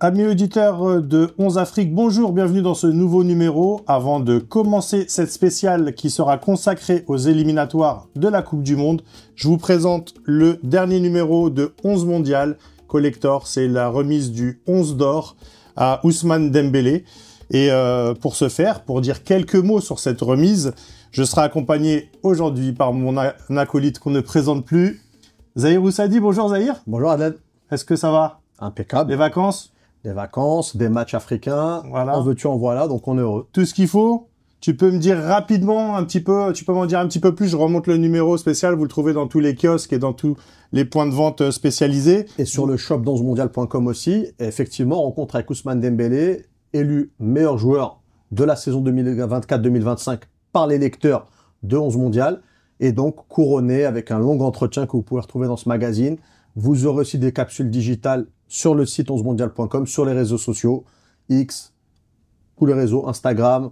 Amis auditeurs de 11 Afrique, bonjour, bienvenue dans ce nouveau numéro. Avant de commencer cette spéciale qui sera consacrée aux éliminatoires de la Coupe du Monde, je vous présente le dernier numéro de 11 Mondial Collector. C'est la remise du 11 d'or à Ousmane Dembélé. Et pour ce faire, pour dire quelques mots sur cette remise, je serai accompagné aujourd'hui par mon acolyte qu'on ne présente plus, Zahir Oussadi. Bonjour Zahir. Bonjour Adel. Est-ce que ça va? Impeccable. Les vacances? Des vacances, des matchs africains, voilà. En veux-tu, en voilà, donc on est heureux. Tout ce qu'il faut. Tu peux me dire rapidement un petit peu, tu peux m'en dire un petit peu plus. Je remonte le numéro spécial, vous le trouvez dans tous les kiosques et dans tous les points de vente spécialisés. Et sur le shop d'11mondial.com aussi. Et effectivement, rencontre avec Ousmane Dembélé, élu meilleur joueur de la saison 2024-2025 par les lecteurs de 11 Mondial. Et donc couronné avec un long entretien que vous pouvez retrouver dans ce magazine. Vous aurez aussi des capsules digitales sur le site 11mondial.com, sur les réseaux sociaux, X, tous les réseaux, Instagram,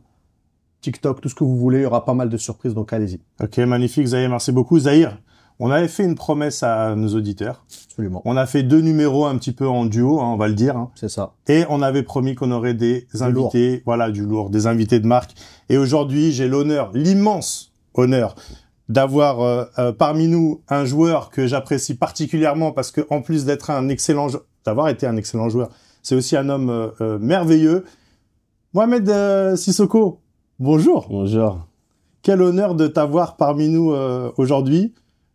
TikTok, tout ce que vous voulez. Il y aura pas mal de surprises, donc allez-y. Ok, magnifique Zahir, merci beaucoup. Zahir, on avait fait une promesse à nos auditeurs. Absolument. On a fait 2 numéros un petit peu en duo, hein, on va le dire. Hein. C'est ça. Et on avait promis qu'on aurait des invités, lourd. Voilà, du lourd, des invités de marque. Et aujourd'hui, j'ai l'honneur, l'immense honneur, d'avoir parmi nous un joueur que j'apprécie particulièrement parce que en plus d'être un excellent d'avoir été un excellent joueur, c'est aussi un homme merveilleux. Mohamed Sissoko, bonjour. Bonjour. Quel honneur de t'avoir parmi nous aujourd'hui.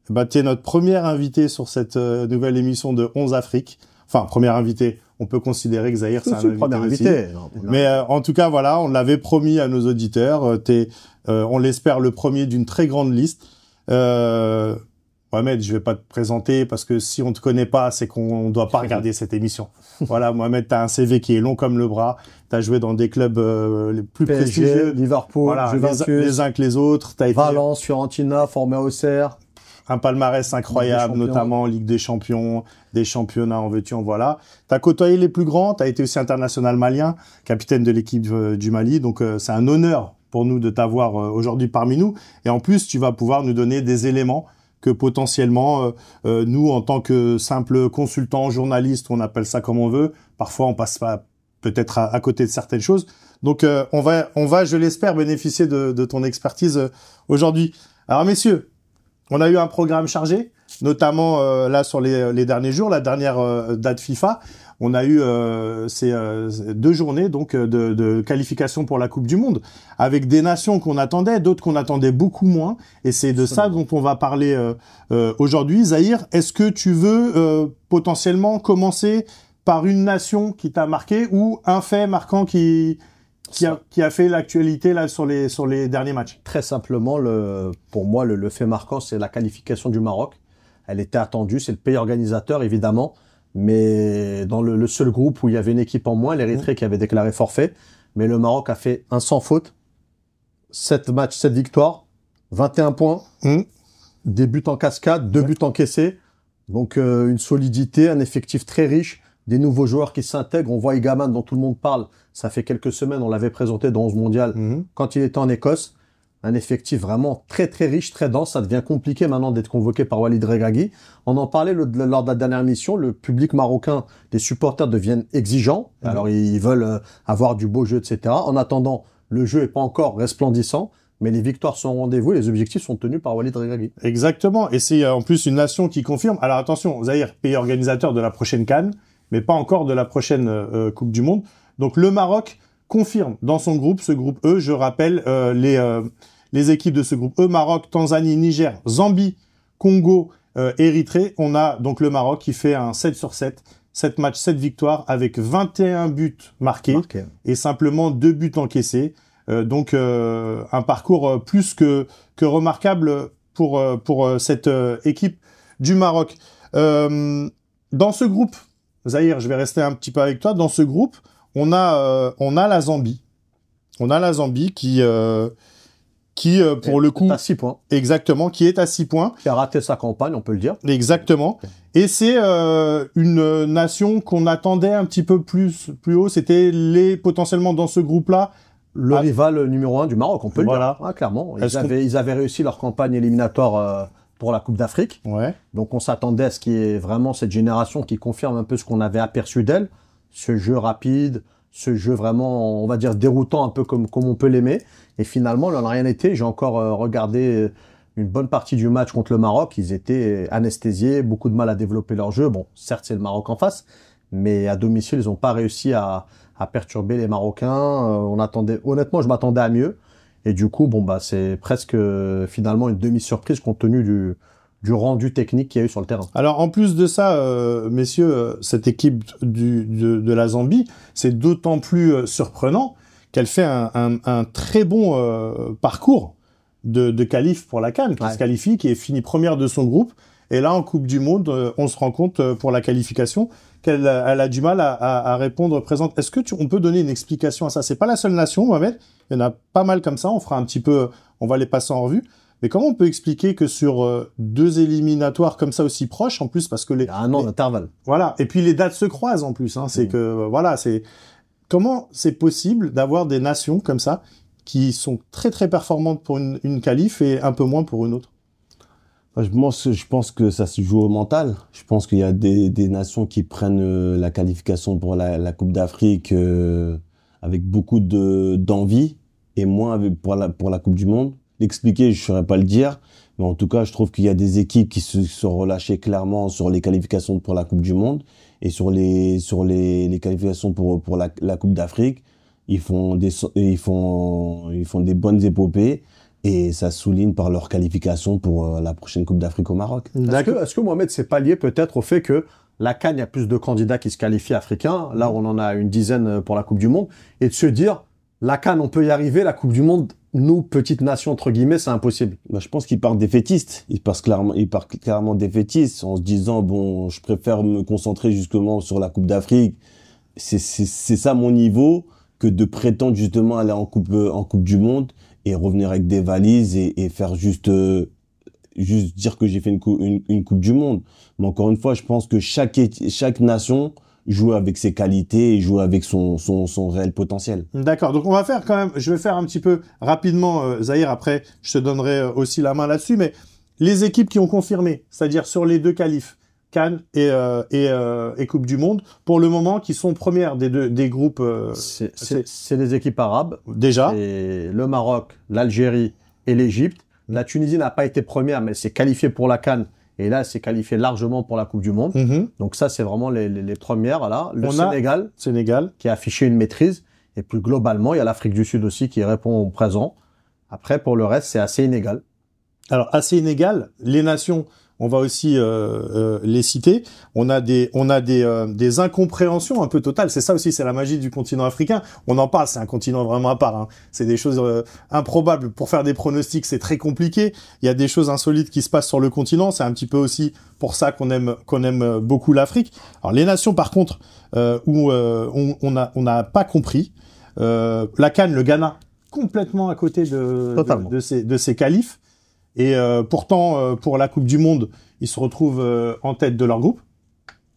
Bah, tu es notre première invité sur cette nouvelle émission de 11 Afrique. Enfin, première invité. On peut considérer que Zahir, c'est un invité. Mais en tout cas, voilà, on l'avait promis à nos auditeurs. T'es, on l'espère, le premier d'une très grande liste. Mohamed, je vais pas te présenter parce que si on te connaît pas, c'est qu'on doit pas regarder cette émission. Voilà, Mohamed, t'as un CV qui est long comme le bras. T'as joué dans des clubs les plus PSG, prestigieux. Liverpool, voilà, Juventus, les uns que les autres. T'as été Valence, Fiorentina, formé à Auxerre. un palmarès incroyable, notamment Ligue des Champions, des championnats, en veux-tu, en voilà. T'as côtoyé les plus grands, t'as été aussi international malien, capitaine de l'équipe du Mali, donc c'est un honneur pour nous de t'avoir aujourd'hui parmi nous. Et en plus, tu vas pouvoir nous donner des éléments que potentiellement, nous, en tant que simple consultant, journaliste, on appelle ça comme on veut, parfois on passe pas peut-être à côté de certaines choses. Donc on va, je l'espère, bénéficier de ton expertise aujourd'hui. Alors messieurs, on a eu un programme chargé, notamment là sur les derniers jours, la dernière date FIFA. On a eu ces 2 journées donc de qualification pour la Coupe du Monde, avec des nations qu'on attendait, d'autres qu'on attendait beaucoup moins. Et c'est de ça dont on va parler aujourd'hui. Zahir, est-ce que tu veux potentiellement commencer par une nation qui t'a marqué ou un fait marquant qui a fait l'actualité là sur les derniers matchs? Très simplement, pour moi, le fait marquant, c'est la qualification du Maroc. Elle était attendue, c'est le pays organisateur, évidemment. Mais dans le seul groupe où il y avait une équipe en moins, l'Érythrée qui avait déclaré forfait. Mais le Maroc a fait un sans faute. 7 matchs, 7 victoires, 21 points. Des buts en cascade, 2 buts encaissés. Donc une solidité, un effectif très riche. Des nouveaux joueurs qui s'intègrent. On voit Igaman dont tout le monde parle. Ça fait quelques semaines, on l'avait présenté dans 11 Mondial quand il était en Écosse. Un effectif vraiment très très riche, très dense. Ça devient compliqué maintenant d'être convoqué par Walid Regragui. On en parlait lors de la dernière émission. Le public marocain, les supporters deviennent exigeants. Alors ils veulent avoir du beau jeu, etc. En attendant, le jeu est pas encore resplendissant. Mais les victoires sont au rendez-vous, les objectifs sont tenus par Walid Regragui. Exactement. Et c'est en plus une nation qui confirme. Alors attention, Zahir, pays organisateur de la prochaine CAN, mais pas encore de la prochaine Coupe du Monde. Donc le Maroc confirme dans son groupe, ce groupe E, je rappelle les équipes de ce groupe E, Maroc, Tanzanie, Niger, Zambie, Congo, Érythrée. On a donc le Maroc qui fait un 7 sur 7, 7 matchs, 7 victoires avec 21 buts marqués. Et simplement 2 buts encaissés. Donc un parcours plus que remarquable pour cette équipe du Maroc. Dans ce groupe, Zahir, je vais rester un petit peu avec toi. Dans ce groupe, on a la Zambie. On a la Zambie qui pour le coup... à 6 points. Exactement, qui est à 6 points. Qui a raté sa campagne, on peut le dire. Exactement. Et c'est une nation qu'on attendait un petit peu plus haut. C'était potentiellement dans ce groupe-là. Le rival numéro 1 du Maroc, on peut le dire. Ah, clairement. Ils avaient réussi leur campagne éliminatoire pour la Coupe d'Afrique. Ouais. Donc on s'attendait à ce qu'il y ait vraiment cette génération qui confirme un peu ce qu'on avait aperçu d'elle. ce jeu rapide, ce jeu vraiment, on va dire, déroutant, un peu comme on peut l'aimer. Et finalement, il n'en a rien été. J'ai encore regardé une bonne partie du match contre le Maroc. Ils étaient anesthésiés, beaucoup de mal à développer leur jeu. Bon, certes, c'est le Maroc en face, mais à domicile, ils n'ont pas réussi à perturber les Marocains. Honnêtement, je m'attendais à mieux. Et du coup, bon, bah, c'est presque finalement une demi-surprise compte tenu du rendu technique qu'il y a eu sur le terrain. Alors en plus de ça, messieurs, cette équipe de la Zambie, c'est d'autant plus surprenant qu'elle fait un très bon parcours de qualif pour la CAN, qui se qualifie, qui est fini première de son groupe. Et là, en Coupe du Monde, on se rend compte pour la qualification qu'elle a du mal à répondre présente. Est-ce que on peut donner une explication à ça? C'est pas la seule nation, Mohamed. Il y en a pas mal comme ça. On fera un petit peu, on va les passer en revue. Mais comment on peut expliquer que sur deux éliminatoires comme ça aussi proches, en plus, parce que il y a un an d'intervalle. Voilà. Et puis les dates se croisent en plus. Hein. C'est que voilà, comment c'est possible d'avoir des nations comme ça qui sont très très performantes pour une qualif et un peu moins pour une autre? Je pense que ça se joue au mental. Je pense qu'il y a des nations qui prennent la qualification pour la Coupe d'Afrique avec beaucoup d'envie et moins pour la Coupe du Monde. L'expliquer, je ne saurais pas le dire, mais en tout cas, je trouve qu'il y a des équipes qui se sont relâchées clairement sur les qualifications pour la Coupe du Monde et sur les qualifications pour la Coupe d'Afrique. Ils font des bonnes épopées. Et ça souligne par leur qualification pour la prochaine Coupe d'Afrique au Maroc. Est-ce que Mohamed, c'est pas lié peut-être au fait que la CAN, il y a plus de candidats qui se qualifient africains. Là, on en a une dizaine pour la Coupe du Monde. Et de se dire, la CAN, on peut y arriver. La Coupe du Monde, nous, petite nation, entre guillemets, c'est impossible. Bah, je pense qu'ils partent défaitistes. Ils partent clairement défaitistes en se disant, bon, je préfère me concentrer justement sur la Coupe d'Afrique. C'est ça mon niveau que de prétendre justement aller en Coupe du Monde et revenir avec des valises et faire juste dire que j'ai fait une Coupe du Monde. Mais encore une fois, je pense que chaque nation joue avec ses qualités et joue avec son réel potentiel. D'accord. Donc on va faire quand même, je vais faire un petit peu rapidement, Zahir, après je te donnerai aussi la main là-dessus, mais les équipes qui ont confirmé, c'est-à-dire sur les deux qualifs, CAN et Coupe du Monde, pour le moment, qui sont premières des groupes. C'est les équipes arabes. Déjà. C'est le Maroc, l'Algérie et l'Égypte. La Tunisie n'a pas été première, mais elle s'est qualifiée pour la CAN. Et là, elle s'est qualifiée largement pour la Coupe du Monde. Donc ça, c'est vraiment les premières. Là. Le Sénégal, qui a affiché une maîtrise. Et plus globalement, il y a l'Afrique du Sud aussi qui répond au présent. Après, pour le reste, c'est assez inégal. Alors, assez inégal. Les nations, on va aussi les citer. On a des incompréhensions un peu totales. C'est ça aussi, c'est la magie du continent africain. On en parle, c'est un continent vraiment à part. Hein. C'est des choses improbables. Pour faire des pronostics, c'est très compliqué. Il y a des choses insolites qui se passent sur le continent. C'est un petit peu aussi pour ça qu'on aime beaucoup l'Afrique. Alors les nations, par contre, où on n'a pas compris. La CAN, le Ghana, complètement à côté de ces qualifs. Et pourtant, pour la Coupe du Monde, ils se retrouvent en tête de leur groupe.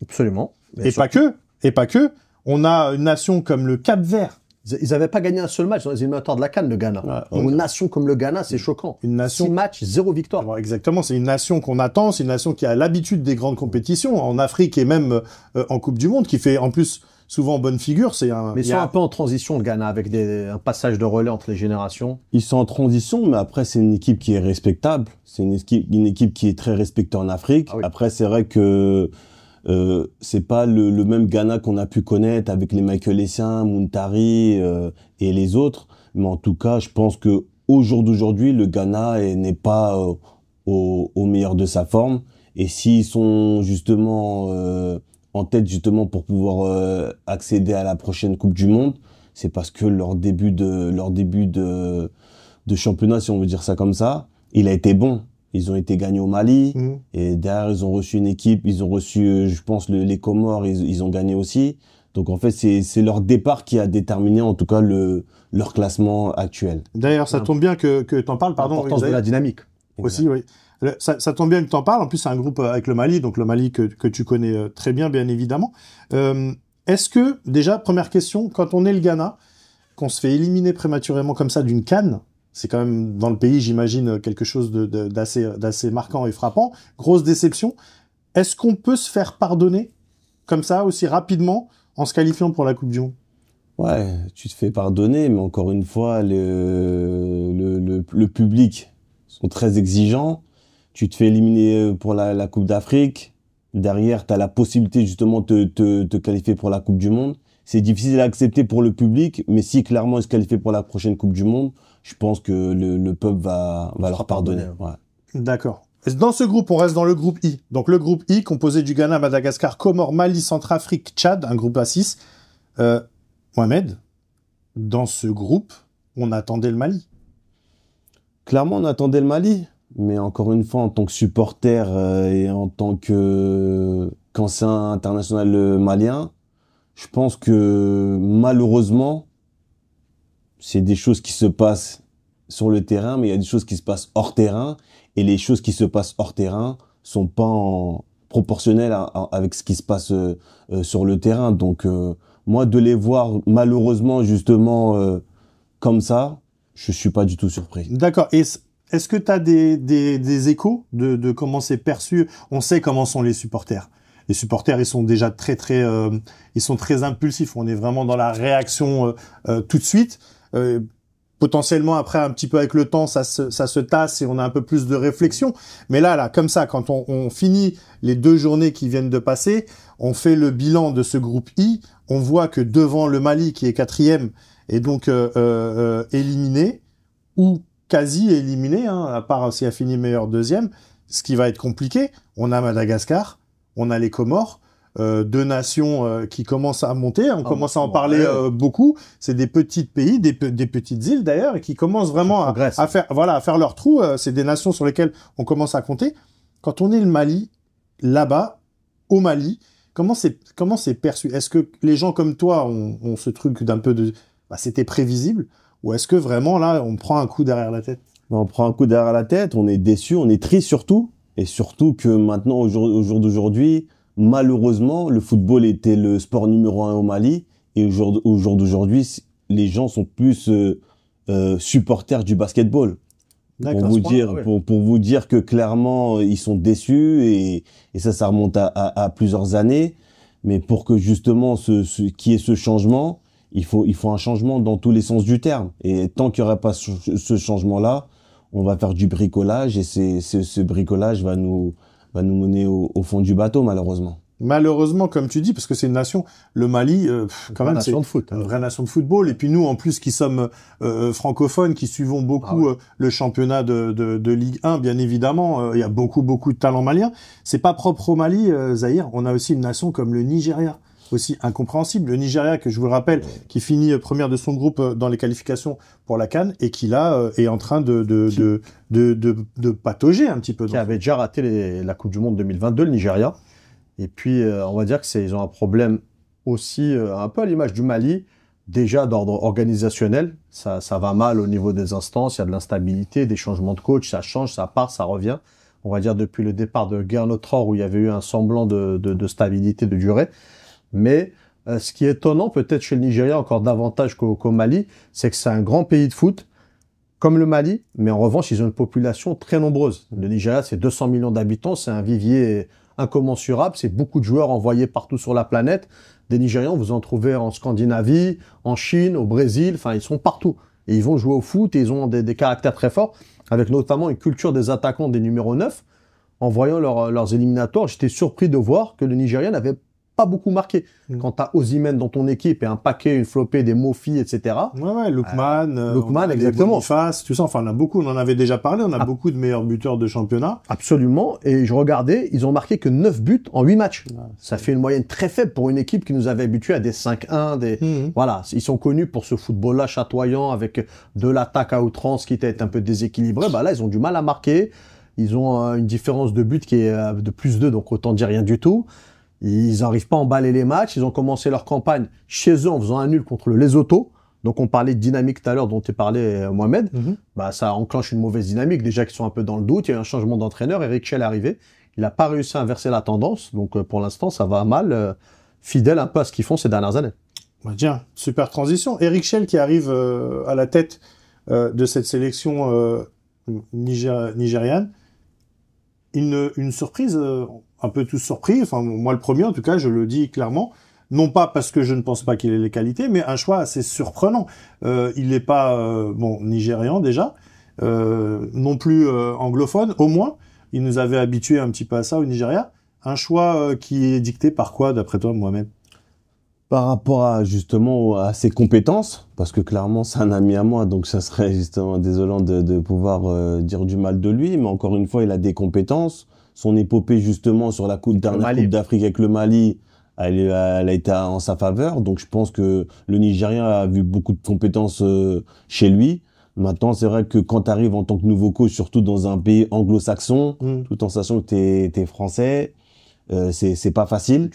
Absolument. Et pas que. On a une nation comme le Cap-Vert. Ils n'avaient pas gagné un seul match dans les éliminatoires de la CAN, le Ghana. Ouais, une nation comme le Ghana, c'est choquant. Une nation. 6 matchs, 0 victoire. Alors, exactement. C'est une nation qu'on attend. C'est une nation qui a l'habitude des grandes compétitions en Afrique et même en Coupe du Monde, qui fait en plus souvent bonne figure. Mais ils sont un peu en transition, le Ghana, avec un passage de relais entre les générations. Ils sont en transition, mais après, c'est une équipe qui est respectable. C'est une équipe qui est très respectée en Afrique. Ah oui. Après, c'est vrai que c'est pas le même Ghana qu'on a pu connaître avec les Michael Essien, Muntari et les autres. Mais en tout cas, je pense que au jour d'aujourd'hui, le Ghana n'est pas au meilleur de sa forme. Et s'ils sont justement en tête justement pour pouvoir accéder à la prochaine Coupe du Monde, c'est parce que leur début de championnat, si on veut dire ça comme ça, il a été bon. Ils ont été gagnés au Mali et derrière ils ont reçu une équipe, ils ont reçu, je pense, les Comores, ils ont gagné aussi. Donc en fait c'est leur départ qui a déterminé en tout cas leur classement actuel. D'ailleurs ça tombe bien que t'en parles, pardon. L'importance de la dynamique. Aussi, oui. Ça tombe bien que t'en parles. En plus, c'est un groupe avec le Mali, donc le Mali que tu connais très bien évidemment. Est-ce que, déjà, première question, quand on est le Ghana, qu'on se fait éliminer prématurément comme ça d'une CAN, c'est quand même, dans le pays, j'imagine, quelque chose d'assez marquant et frappant. Grosse déception. Est-ce qu'on peut se faire pardonner, comme ça, aussi rapidement, en se qualifiant pour la Coupe du Monde? Ouais, tu te fais pardonner, mais encore une fois, le public sont très exigeants. Tu te fais éliminer pour la Coupe d'Afrique. Derrière, tu as la possibilité justement de te qualifier pour la Coupe du Monde. C'est difficile à accepter pour le public, mais si clairement ils se qualifient pour la prochaine Coupe du Monde, je pense que le peuple va leur pardonner. Ouais. D'accord. Dans ce groupe, on reste dans le groupe I. Donc le groupe I, composé du Ghana, Madagascar, Comores, Mali, Centrafrique, Tchad, un groupe à 6. Mohamed, dans ce groupe, on attendait le Mali. Clairement, on attendait le Mali, mais encore une fois, en tant que supporter et en tant qu'ancien international malien, je pense que malheureusement, c'est des choses qui se passent sur le terrain, mais il y a des choses qui se passent hors terrain, et les choses qui se passent hors terrain sont pas proportionnelles avec ce qui se passe sur le terrain. Donc moi, de les voir malheureusement justement comme ça, je suis pas du tout surpris. D'accord. Et est-ce que tu as des échos de comment c'est perçu? On sait comment sont les supporters. Les supporters, ils sont déjà ils sont très impulsifs. On est vraiment dans la réaction tout de suite. Potentiellement après, un petit peu avec le temps, ça se tasse et on a un peu plus de réflexion. Mais là, comme ça, quand on finit les 2 journées qui viennent de passer, on fait le bilan de ce groupe I. On voit que devant le Mali, qui est 4e, est donc éliminé ou quasi éliminé, hein, à part s'il a fini meilleur 2e, ce qui va être compliqué. On a Madagascar, on a les Comores, 2 nations qui commencent à monter. On commence à en parler beaucoup. C'est des petits pays, des petites îles d'ailleurs, et qui commencent vraiment à faire leur trou. C'est des nations sur lesquelles on commence à compter. Quand on est le Mali, là-bas, au Mali, comment c'est perçu? Est-ce que les gens comme toi ont ce truc d'un peu de c'était prévisible, ou est-ce que vraiment là on prend un coup derrière la tête? On prend un coup derrière la tête, on est déçu, on est triste surtout, et surtout que maintenant au jour d'aujourd'hui, malheureusement, le football était le sport numéro 1 au Mali, et au jour d'aujourd'hui, les gens sont plus supporters du basketball. Pour vous dire que clairement ils sont déçus, et ça remonte à plusieurs années, mais pour que justement qu'il y ait ce changement, il faut un changement dans tous les sens du terme, et tant qu'il n'y aura pas ce changement-là, on va faire du bricolage, et ce bricolage va nous mener au fond du bateau, malheureusement. Malheureusement, comme tu dis, parce que c'est une nation, le Mali, quand même, c'est une vraie nation de football. Et puis nous, en plus, qui sommes francophones, qui suivons beaucoup le championnat de Ligue 1, bien évidemment, il y a beaucoup de talents maliens. C'est pas propre au Mali, Zahir. On a aussi une nation comme le Nigeria, aussi incompréhensible. Le Nigeria, que je vous le rappelle, qui finit première de son groupe dans les qualifications pour la CAN, et qui là est en train de patauger un petit peu. Qui avait déjà raté la Coupe du Monde 2022, le Nigeria. Et puis, on va dire ils ont un problème aussi, un peu à l'image du Mali, déjà d'ordre organisationnel. Ça va mal au niveau des instances, il y a de l'instabilité, des changements de coach, ça change, ça part, ça revient. On va dire depuis le départ de Gernot Rohr, où il y avait eu un semblant de stabilité, de durée. Mais ce qui est étonnant, peut-être chez le Nigeria encore davantage qu'au Mali, c'est que c'est un grand pays de foot, comme le Mali, mais en revanche, ils ont une population très nombreuse. Le Nigeria, c'est 200 millions d'habitants, c'est un vivier incommensurable, c'est beaucoup de joueurs envoyés partout sur la planète. Des Nigérians, vous en trouvez en Scandinavie, en Chine, au Brésil, enfin ils sont partout. Et ils vont jouer au foot, et ils ont des caractères très forts, avec notamment une culture des attaquants des numéros 9. En voyant leurs éliminatoires, j'étais surpris de voir que le Nigeria n'avait pas beaucoup marqué. Quand t'as Osimhen dans ton équipe et un paquet, une flopée, des Mofi, etc. Lookman, exactement. Boniface, tout ça. Enfin, on en avait déjà parlé. On a beaucoup de meilleurs buteurs de championnat. Absolument. Et je regardais, ils ont marqué que 9 buts en 8 matchs. Ça fait une moyenne très faible pour une équipe qui nous avait habitués à des 5-1, voilà. Ils sont connus pour ce football-là chatoyant, avec de l'attaque à outrance qui était un peu déséquilibrée. Bah là, ils ont du mal à marquer. Ils ont une différence de but qui est de +2, donc autant dire rien du tout. Ils n'arrivent pas à emballer les matchs. Ils ont commencé leur campagne chez eux en faisant un nul contre le Lesotho. Donc on parlait de dynamique tout à l'heure dont tu parlais, Mohamed. Bah ça enclenche une mauvaise dynamique. Déjà qu'ils sont un peu dans le doute. Il y a eu un changement d'entraîneur. Eric Schell est arrivé. Il n'a pas réussi à inverser la tendance. Donc pour l'instant, ça va mal. Fidèle un peu à ce qu'ils font ces dernières années. Bah, tiens, super transition. Eric Schell qui arrive à la tête de cette sélection nigériane. Une surprise, un peu tous surpris, enfin moi le premier en tout cas, je le dis clairement, non pas parce que je ne pense pas qu'il ait les qualités, mais un choix assez surprenant. Il n'est pas nigérian déjà, non plus anglophone, au moins. Il nous avait habitués un petit peu à ça au Nigeria. Un choix qui est dicté par quoi, d'après toi, Mohamed? Par rapport à justement à ses compétences, parce que clairement c'est un ami à moi, donc ça serait justement désolant de pouvoir dire du mal de lui, mais encore une fois il a des compétences. Son épopée justement sur la dernière Coupe d'Afrique avec le Mali, elle a été en sa faveur, donc je pense que le Nigérien a vu beaucoup de compétences chez lui. Maintenant c'est vrai que quand tu arrives en tant que nouveau coach, surtout dans un pays anglo-saxon, tout en sachant que t'es français, c'est pas facile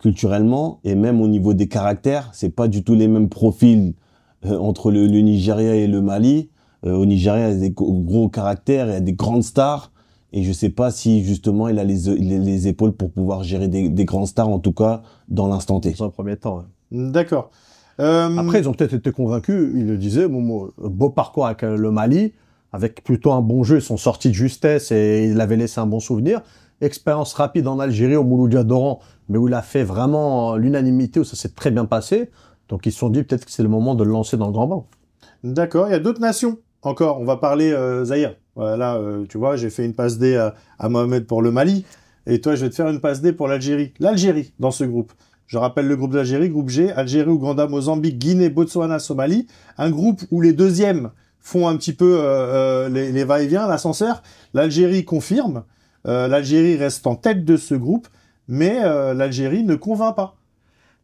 culturellement, et même au niveau des caractères, c'est pas du tout les mêmes profils entre le Nigeria et le Mali. Au Nigeria, il y a des gros caractères, il y a des grandes stars, et je sais pas si justement il a les épaules pour pouvoir gérer des grandes stars, en tout cas dans l'instant T. Dans un premier temps. Ouais. D'accord. Après, ils ont peut-être été convaincus. Ils le disaient, beau parcours avec le Mali, avec plutôt un bon jeu, ils sont sortis de justesse et il avait laissé un bon souvenir. Expérience rapide en Algérie, au Mouloudia d'Oran, mais où il a fait vraiment l'unanimité, où ça s'est très bien passé. Donc ils se sont dit peut-être que c'est le moment de le lancer dans le grand bain. D'accord, il y a d'autres nations encore. On va parler Zahir. Voilà, tu vois, j'ai fait une passe D à Mohamed pour le Mali, et toi je vais te faire une passe D pour l'Algérie. L'Algérie dans ce groupe. Je rappelle le groupe d'Algérie, groupe G, Algérie, Ouganda, Mozambique, Guinée, Botswana, Somalie. Un groupe où les deuxièmes font un petit peu les va-et-vient, l'ascenseur. L'Algérie confirme. L'Algérie reste en tête de ce groupe, mais l'Algérie ne convainc pas.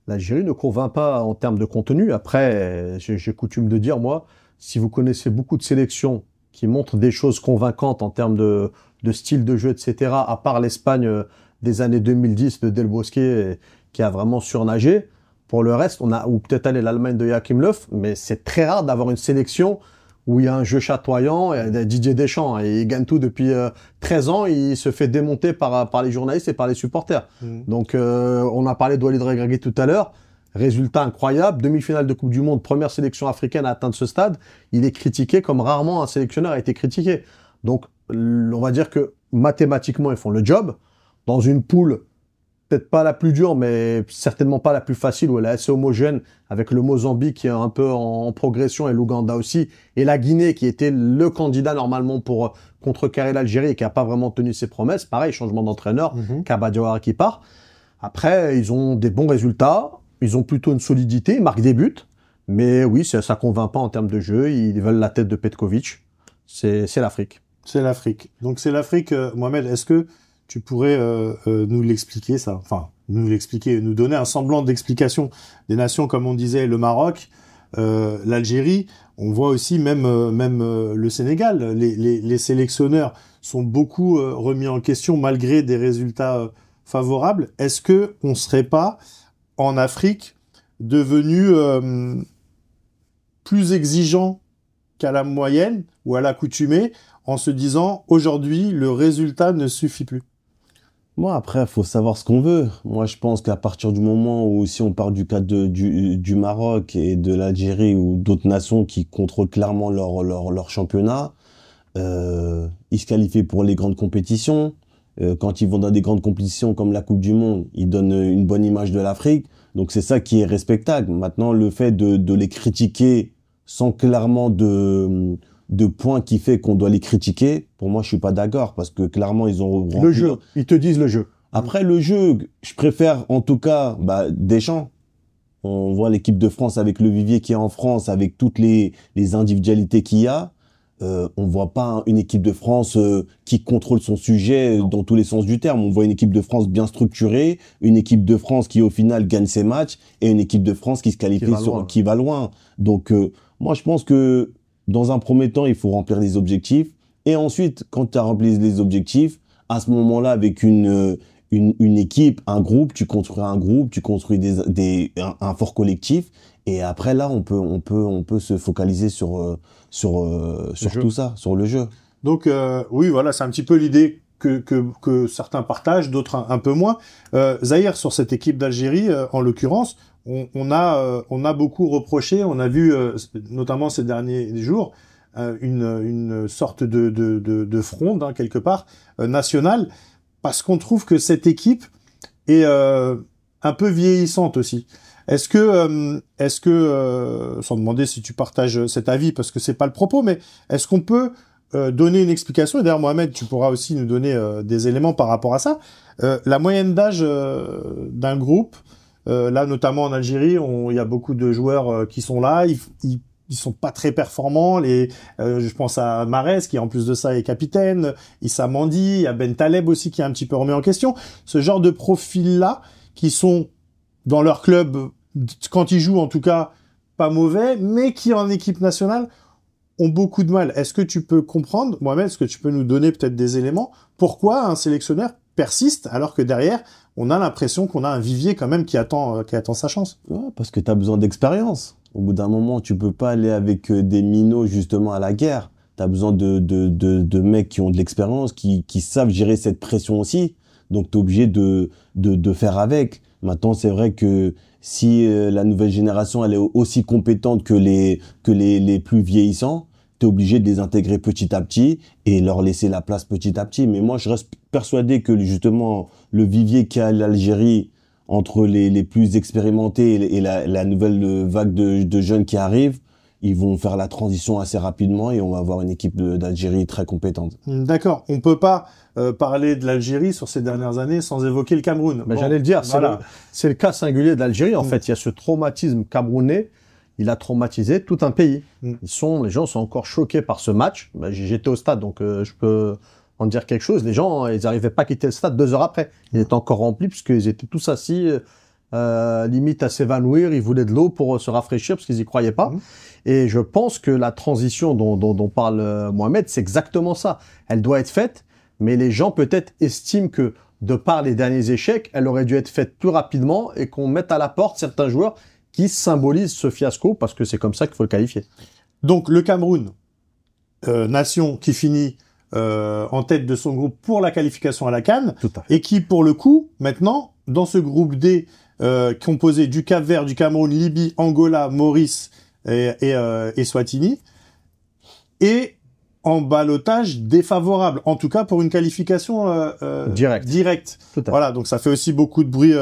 L'Algérie ne convainc pas en termes de contenu. Après, j'ai coutume de dire, moi, si vous connaissez beaucoup de sélections qui montrent des choses convaincantes en termes de style de jeu, etc., à part l'Espagne des années 2010 de Del Bosque, qui a vraiment surnagé, pour le reste, ou peut-être aller l'Allemagne de Joachim Löw, mais c'est très rare d'avoir une sélection où il y a un jeu chatoyant, et Didier Deschamps, et il gagne tout depuis 13 ans, il se fait démonter par les journalistes et par les supporters. Donc on a parlé de Walid Regragui tout à l'heure, résultat incroyable, demi-finale de Coupe du Monde, première sélection africaine à atteindre ce stade, il est critiqué comme rarement un sélectionneur a été critiqué. Donc on va dire que mathématiquement ils font le job, dans une poule peut-être pas la plus dure, mais certainement pas la plus facile, où elle est assez homogène, avec le Mozambique qui est un peu en progression, et l'Ouganda aussi, et la Guinée qui était le candidat normalement pour contrecarrer l'Algérie et qui a pas vraiment tenu ses promesses. Pareil, changement d'entraîneur, Kaba Diawara qui part. Après, ils ont des bons résultats, ils ont plutôt une solidité, ils marquent des buts, mais oui, ça convainc pas en termes de jeu, ils veulent la tête de Petkovic. C'est l'Afrique. C'est l'Afrique. Donc c'est l'Afrique, Mohamed, est-ce que tu pourrais nous l'expliquer, ça? Enfin, nous l'expliquer, nous donner un semblant d'explication des nations, comme on disait, le Maroc, l'Algérie. On voit aussi même le Sénégal. Les sélectionneurs sont beaucoup remis en question malgré des résultats favorables. Est-ce que on serait pas en Afrique devenu plus exigeant qu'à la moyenne ou à l'accoutumée, en se disant aujourd'hui le résultat ne suffit plus? Moi, après, faut savoir ce qu'on veut. Moi, je pense qu'à partir du moment où, si on part du cas du Maroc et de l'Algérie ou d'autres nations qui contrôlent clairement leur championnat, ils se qualifient pour les grandes compétitions. Quand ils vont dans des grandes compétitions comme la Coupe du Monde, ils donnent une bonne image de l'Afrique. Donc, c'est ça qui est respectable. Maintenant, le fait de les critiquer sans clairement de points qui fait qu'on doit les critiquer, pour moi, je suis pas d'accord, parce que clairement, ils ont le jeu. Ils te disent le jeu. Après, le jeu, je préfère, en tout cas, Deschamps. On voit l'équipe de France avec le vivier qu'il y a en France, avec toutes les individualités qu'il y a. On voit pas une équipe de France qui contrôle son sujet dans tous les sens du terme. On voit une équipe de France bien structurée, une équipe de France qui, au final, gagne ses matchs, et une équipe de France qui se qualifie qui va loin. Donc, moi, je pense que dans un premier temps, il faut remplir les objectifs. Et ensuite, quand tu as rempli les objectifs, à ce moment-là, avec une équipe, un groupe, tu construis un groupe, tu construis un fort collectif. Et après, là, on peut se focaliser sur tout ça, sur le jeu. Donc, oui, voilà, c'est un petit peu l'idée que certains partagent, d'autres un peu moins. Zahir, sur cette équipe d'Algérie, en l'occurrence, on a beaucoup reproché, on a vu notamment ces derniers jours une sorte de fronde quelque part nationale, parce qu'on trouve que cette équipe est un peu vieillissante aussi. Est-ce que, sans demander si tu partages cet avis, parce que c'est pas le propos, mais est-ce qu'on peut donner une explication? Et d'ailleurs, Mohamed, tu pourras aussi nous donner des éléments par rapport à ça. La moyenne d'âge d'un groupe, là notamment en Algérie, il y a beaucoup de joueurs qui sont là. Ils sont pas très performants. Je pense à Mahrez qui en plus de ça est capitaine. Issa Mandi, il y a Ben Taleb aussi qui est un petit peu remis en question. Ce genre de profils-là qui sont dans leur club, quand ils jouent en tout cas, pas mauvais, mais qui en équipe nationale ont beaucoup de mal. Est-ce que tu peux comprendre, Mohamed, est-ce que tu peux nous donner peut-être des éléments, pourquoi un sélectionneur persiste alors que derrière, on a l'impression qu'on a un vivier quand même qui attend sa chance? Ouais, parce que tu as besoin d'expérience. Au bout d'un moment, tu peux pas aller avec des minots justement à la guerre. Tu as besoin de mecs qui ont de l'expérience, qui savent gérer cette pression aussi. Donc tu es obligé de faire avec. Maintenant, c'est vrai que si la nouvelle génération elle est aussi compétente que les plus vieillissants, tu es obligé de les intégrer petit à petit et leur laisser la place petit à petit. Mais moi, je reste persuadé que justement le vivier qu'a l'Algérie entre les plus expérimentés et la nouvelle vague de jeunes qui arrivent, ils vont faire la transition assez rapidement et on va avoir une équipe d'Algérie très compétente. D'accord. On peut pas parler de l'Algérie sur ces dernières années sans évoquer le Cameroun. Mais j'allais le dire, voilà. c'est le cas singulier de l'Algérie. En fait, il y a ce traumatisme camerounais. Il a traumatisé tout un pays. Les gens sont encore choqués par ce match. J'étais au stade, donc je peux en dire quelque chose. Les gens, ils n'arrivaient pas à quitter le stade 2 heures après. Il était encore rempli puisqu'ils étaient tous assis, limite à s'évanouir. Ils voulaient de l'eau pour se rafraîchir parce qu'ils y croyaient pas. Et je pense que la transition dont parle Mohamed, c'est exactement ça. Elle doit être faite, mais les gens peut-être estiment que de par les derniers échecs, elle aurait dû être faite plus rapidement et qu'on mette à la porte certains joueurs qui symbolisent ce fiasco parce que c'est comme ça qu'il faut le qualifier. Donc le Cameroun, nation qui finit en tête de son groupe pour la qualification à la CAN, et qui pour le coup, maintenant, dans ce groupe D composé du Cap-Vert, du Cameroun, Libye, Angola, Maurice et Swatini, et en ballottage défavorable, en tout cas pour une qualification directe. Voilà, donc ça fait aussi beaucoup de bruit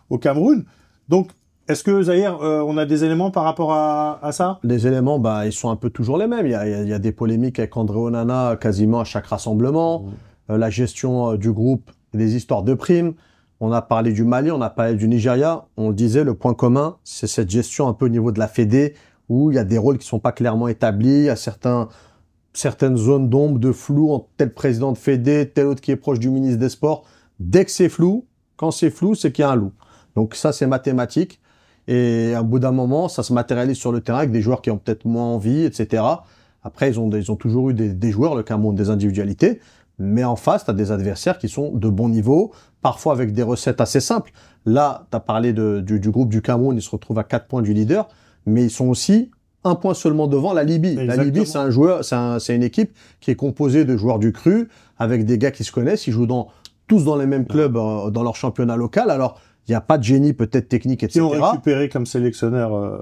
au Cameroun. Donc, est-ce que, Zahir, on a des éléments par rapport à ça? Les éléments, ils sont un peu toujours les mêmes. Il y a des polémiques avec André Onana quasiment à chaque rassemblement, la gestion du groupe, des histoires de primes. On a parlé du Mali, on a parlé du Nigeria. On le disait, le point commun, c'est cette gestion un peu au niveau de la Fédé, où il y a des rôles qui sont pas clairement établis, il y a certaines zones d'ombre, de flou, entre tel président de Fédé, tel autre qui est proche du ministre des Sports. Dès que c'est flou, quand c'est flou, c'est qu'il y a un loup. Donc ça, c'est mathématique. Et à bout d'un moment, ça se matérialise sur le terrain avec des joueurs qui ont peut-être moins envie, etc. Après, ils ont toujours eu des joueurs, le Cameroun, des individualités. Mais en face, tu as des adversaires qui sont de bon niveau, parfois avec des recettes assez simples. Là, tu as parlé du groupe du Cameroun, ils se retrouvent à 4 points du leader, mais ils sont aussi 1 point seulement devant la Libye. Exactement. La Libye, c'est une équipe qui est composée de joueurs du cru, avec des gars qui se connaissent, ils jouent tous dans les mêmes clubs dans leur championnat local. Alors, il n'y a pas de génie peut-être technique, etc. Qui ont récupéré comme sélectionneur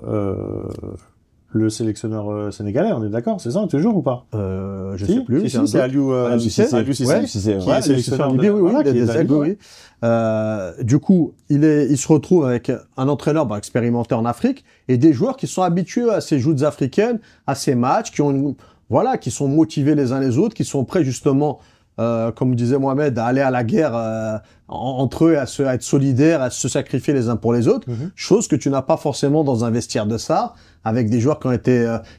le sélectionneur sénégalais, on est d'accord, c'est ça, toujours ou pas? Je sais plus. Si, c'est Aliou Cissé, qui est sélectionneur de Libye, du coup, il se retrouve avec un entraîneur expérimenté en Afrique et des joueurs qui sont habitués à ces joutes africaines, à ces matchs, qui sont motivés les uns les autres, qui sont prêts justement, comme disait Mohamed, à aller à la guerre entre eux, à être solidaires, à se sacrifier les uns pour les autres, chose que tu n'as pas forcément dans un vestiaire de ça, avec des joueurs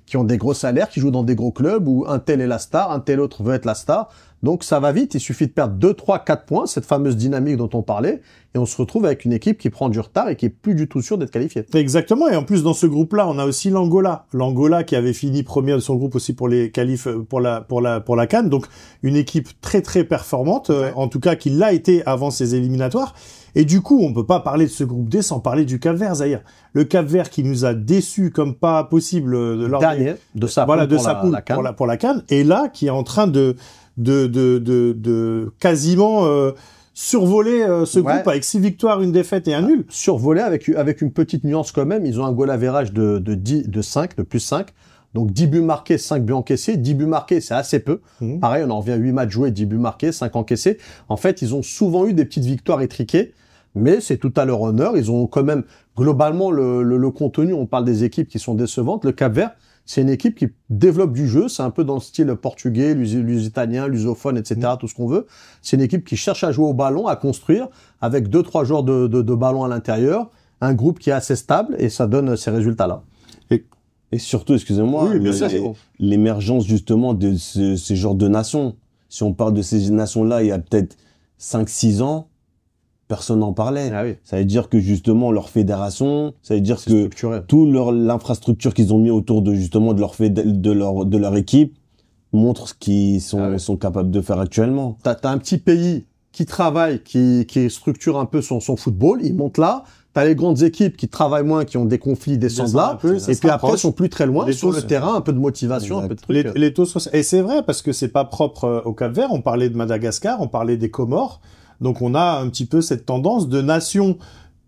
qui ont des gros salaires, qui jouent dans des gros clubs où un tel est la star, un tel autre veut être la star. Donc ça va vite, il suffit de perdre 2, 3, 4 points, cette fameuse dynamique dont on parlait, et on se retrouve avec une équipe qui prend du retard et qui est plus du tout sûre d'être qualifiée. Exactement, et en plus dans ce groupe-là, on a aussi l'Angola. L'Angola qui avait fini premier de son groupe aussi pour les qualifs pour la CAN, donc une équipe très très performante, en tout cas qui l'a été avant ces éliminatoires. Et du coup, on peut pas parler de ce groupe D sans parler du Cap-Vert, Zahir. Le Cap-Vert qui nous a déçus comme pas possible lors de sa poule pour la CAN, et là qui est en train de quasiment survoler ce groupe avec 6 victoires, 1 défaite et 1 nul. Survoler avec une petite nuance quand même. Ils ont un goal average de plus 5. Donc 10 buts marqués, 5 buts encaissés. 10 buts marqués, c'est assez peu. Pareil, on en revient à 8 matchs joués, 10 buts marqués, 5 encaissés. En fait, ils ont souvent eu des petites victoires étriquées. Mais c'est tout à leur honneur. Ils ont quand même, globalement, le contenu. On parle des équipes qui sont décevantes. Le Cap-Vert, c'est une équipe qui développe du jeu. C'est un peu dans le style portugais, lusitanien, lusophone, etc., tout ce qu'on veut. C'est une équipe qui cherche à jouer au ballon, à construire, avec 2-3 joueurs de ballon à l'intérieur. Un groupe qui est assez stable et ça donne ces résultats-là. Et surtout, excusez-moi, l'émergence justement de ces genres de nations. Si on parle de ces nations-là, il y a peut-être 5-6 ans, personne n'en parlait. Ah oui. Ça veut dire que justement leur fédération, ça veut dire que structuré. toute l'infrastructure qu'ils ont mis autour de justement de leur équipe montre ce qu'ils sont capables de faire actuellement. T'as un petit pays qui travaille, qui structure un peu son football, il monte là. T'as les grandes équipes qui travaillent moins, qui ont des conflits, descendent là, et puis après, ils sont plus très loin, sur le terrain, un peu de motivation, un peu de trucs. Les taux sont... Et c'est vrai, parce que c'est pas propre au Cap-Vert. On parlait de Madagascar, on parlait des Comores. Donc on a un petit peu cette tendance de nations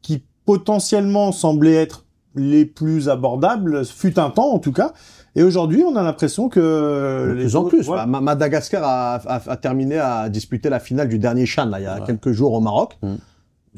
qui potentiellement semblaient être les plus abordables, fut un temps en tout cas. Et aujourd'hui, on a l'impression que... De plus en plus. Ouais. Madagascar a terminé à disputer la finale du dernier CHAN, là, il y a quelques jours au Maroc.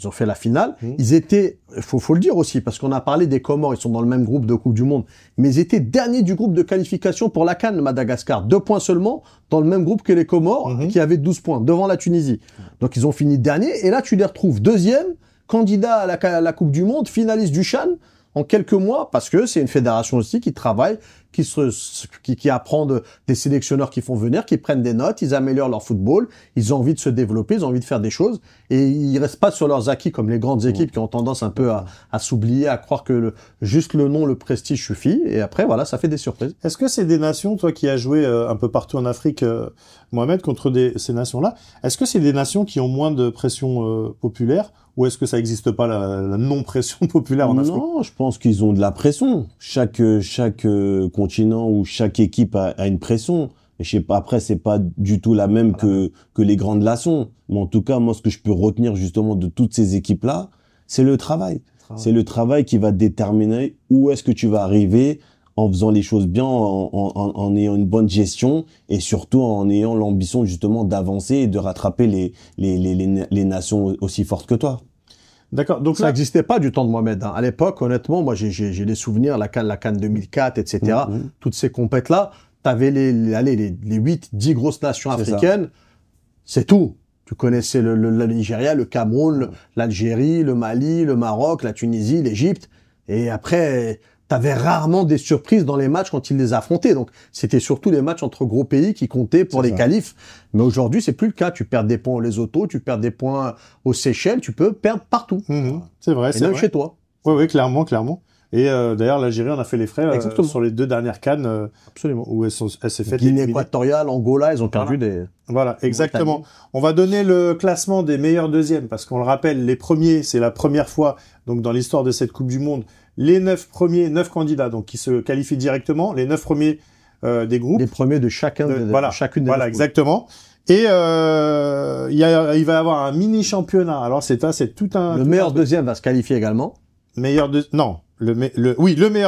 Ils ont fait la finale. Ils étaient, faut le dire aussi, parce qu'on a parlé des Comores, ils sont dans le même groupe de Coupe du Monde, mais ils étaient derniers du groupe de qualification pour la CAN, Madagascar. 2 points seulement, dans le même groupe que les Comores, qui avaient 12 points, devant la Tunisie. Donc ils ont fini dernier, et là tu les retrouves deuxième, candidat à la Coupe du Monde, finaliste du CHAN, en quelques mois, parce que c'est une fédération aussi qui travaille, qui apprend des sélectionneurs qui font venir, qui prennent des notes, ils améliorent leur football, ils ont envie de se développer, ils ont envie de faire des choses, et ils restent pas sur leurs acquis comme les grandes équipes qui ont tendance un peu à s'oublier, à croire que juste le nom, le prestige suffit, et après voilà, ça fait des surprises. Est-ce que c'est des nations, toi qui as joué un peu partout en Afrique, Mohamed, contre ces nations-là, est-ce que c'est des nations qui ont moins de pression populaire, ou est-ce que ça n'existe pas la non-pression populaire en Afrique? Non, je pense qu'ils ont de la pression. Chaque continent ou chaque équipe a une pression. Et je sais pas, après, c'est pas du tout la même que les grandes nations. Mais en tout cas, moi, ce que je peux retenir justement de toutes ces équipes-là, c'est le travail. C'est le travail qui va déterminer où est-ce que tu vas arriver en faisant les choses bien, en ayant une bonne gestion et surtout en ayant l'ambition justement d'avancer et de rattraper les nations aussi fortes que toi. D'accord. Donc ça n'existait pas du temps de Mohamed. À l'époque, honnêtement, moi j'ai des souvenirs, la CAN 2004, etc. Toutes ces compètes-là, t'avais les 8, 10 grosses nations africaines. C'est tout. Tu connaissais le Nigeria, le Cameroun, l'Algérie, le Mali, le Maroc, la Tunisie, l'Égypte. Et après, t'avais rarement des surprises dans les matchs quand ils les affrontaient. Donc, c'était surtout les matchs entre gros pays qui comptaient pour les qualifs. Mais aujourd'hui, c'est plus le cas. Tu perds des points aux Lesotho, tu perds des points aux Seychelles, tu peux perdre partout. C'est vrai, c'est vrai. Et même chez toi. Oui, clairement. Et d'ailleurs, l'Algérie en a fait les frais sur les 2 dernières CAN. Absolument. Où elle s'est fait Guinée équatoriale, Angola, ils ont perdu des... Voilà, exactement. On va donner le classement des meilleurs deuxièmes, parce qu'on le rappelle, les premiers, c'est la première fois donc dans l'histoire de cette Coupe du Monde, les 9 candidats donc qui se qualifient directement, les 9 premiers des groupes. Les premiers de chacune des Voilà, exactement. Et il va y avoir un mini championnat. Alors c'est tout un... Le meilleur deuxième va se qualifier également. Le meilleur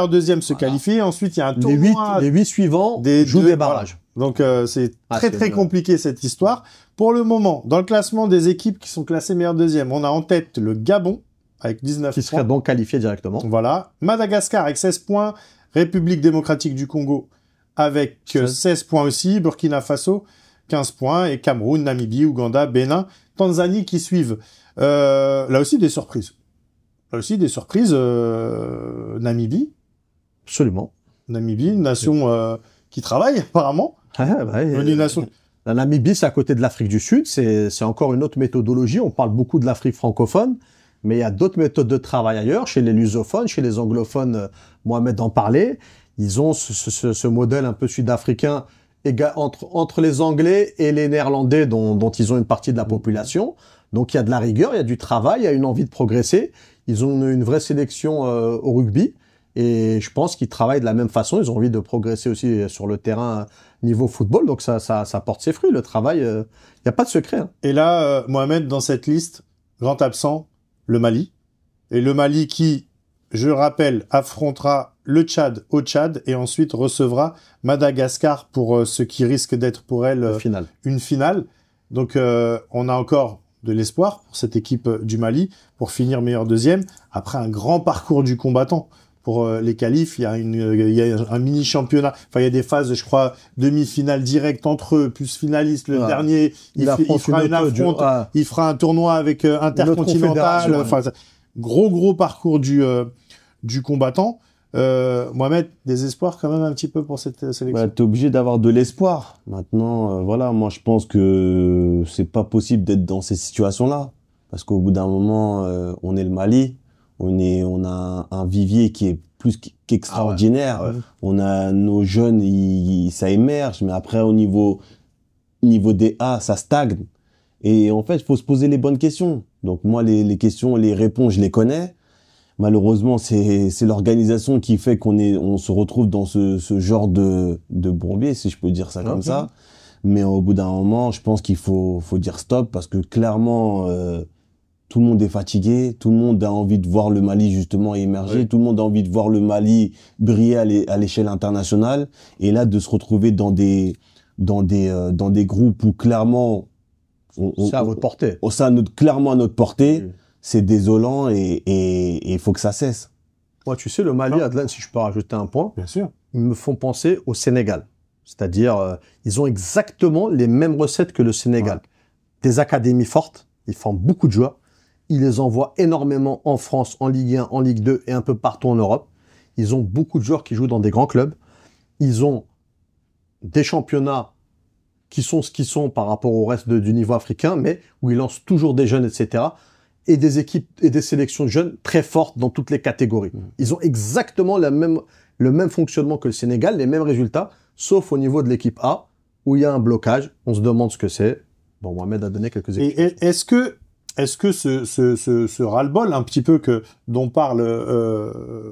deuxième se qualifie. Ensuite, il y a un tournoi. Les 8 suivants jouent des barrages. Voilà. Donc, c'est très compliqué cette histoire. Pour le moment, dans le classement des équipes qui sont classées meilleur deuxième, on a en tête le Gabon avec 19 points. Qui serait donc qualifié directement. Voilà. Madagascar avec 16 points. République démocratique du Congo avec 16 points aussi. Burkina Faso, 15 points. Et Cameroun, Namibie, Ouganda, Bénin, Tanzanie qui suivent. Là aussi, des surprises. Namibie. Absolument. Namibie, une nation qui travaille apparemment. Une nation... La Namibie, c'est à côté de l'Afrique du Sud. C'est encore une autre méthodologie. On parle beaucoup de l'Afrique francophone, mais il y a d'autres méthodes de travail ailleurs, chez les lusophones, chez les anglophones. Mohamed en parlait. Ils ont ce modèle un peu sud-africain entre les Anglais et les Néerlandais, dont ils ont une partie de la population. Donc il y a de la rigueur, il y a du travail, il y a une envie de progresser. Ils ont une vraie sélection au rugby et je pense qu'ils travaillent de la même façon. Ils ont envie de progresser aussi sur le terrain niveau football. Donc ça porte ses fruits. Le travail, il n'y a pas de secret. Hein. Et là, Mohamed, dans cette liste, grand absent, le Mali. Et le Mali qui, je rappelle, affrontera le Tchad au Tchad et ensuite recevra Madagascar pour ce qui risque d'être pour elle une finale. Donc on a encore de l'espoir pour cette équipe du Mali pour finir meilleur deuxième après un grand parcours du combattant. Pour les qualifs, il y a un mini championnat. Enfin, il y a des phases, je crois, demi-finale directe entre eux, plus finaliste. Le dernier, il fera un tournoi avec intercontinental. Enfin, gros parcours du combattant. Mohamed, des espoirs quand même un petit peu pour cette sélection. T'es obligé d'avoir de l'espoir. Maintenant, voilà, moi je pense que c'est pas possible d'être dans ces situations-là, parce qu'au bout d'un moment, on est le Mali, on a un vivier qui est plus qu'extraordinaire. Ah ouais. On a nos jeunes, ça émerge, mais après au niveau des A, ça stagne. Et en fait, il faut se poser les bonnes questions. Donc moi, les questions, les réponses, je les connais. Malheureusement, c'est l'organisation qui fait on se retrouve dans ce genre de bourbier, si je peux dire ça comme ça. Mais au bout d'un moment, je pense qu'il faut dire stop, parce que clairement, tout le monde est fatigué, tout le monde a envie de voir le Mali justement émerger, tout le monde a envie de voir le Mali briller à l'échelle internationale. Et là, de se retrouver dans des groupes où clairement c'est à votre portée. Clairement à notre portée. Oui. C'est désolant et il faut que ça cesse. Moi, tu sais, le Mali, Adlan, si je peux rajouter un point, bien sûr, ils me font penser au Sénégal. C'est-à-dire, ils ont exactement les mêmes recettes que le Sénégal. Ouais. Des académies fortes, ils forment beaucoup de joueurs. Ils les envoient énormément en France, en Ligue 1, en Ligue 2 et un peu partout en Europe. Ils ont beaucoup de joueurs qui jouent dans des grands clubs. Ils ont des championnats qui sont ce qu'ils sont par rapport au reste du niveau africain, mais où ils lancent toujours des jeunes, etc. Et des équipes et des sélections de jeunes très fortes dans toutes les catégories. Ils ont exactement le même fonctionnement que le Sénégal, les mêmes résultats, sauf au niveau de l'équipe A, où il y a un blocage. On se demande ce que c'est. Bon, Mohamed a donné quelques explications. Et est-ce que ce ras-le-bol un petit peu dont parle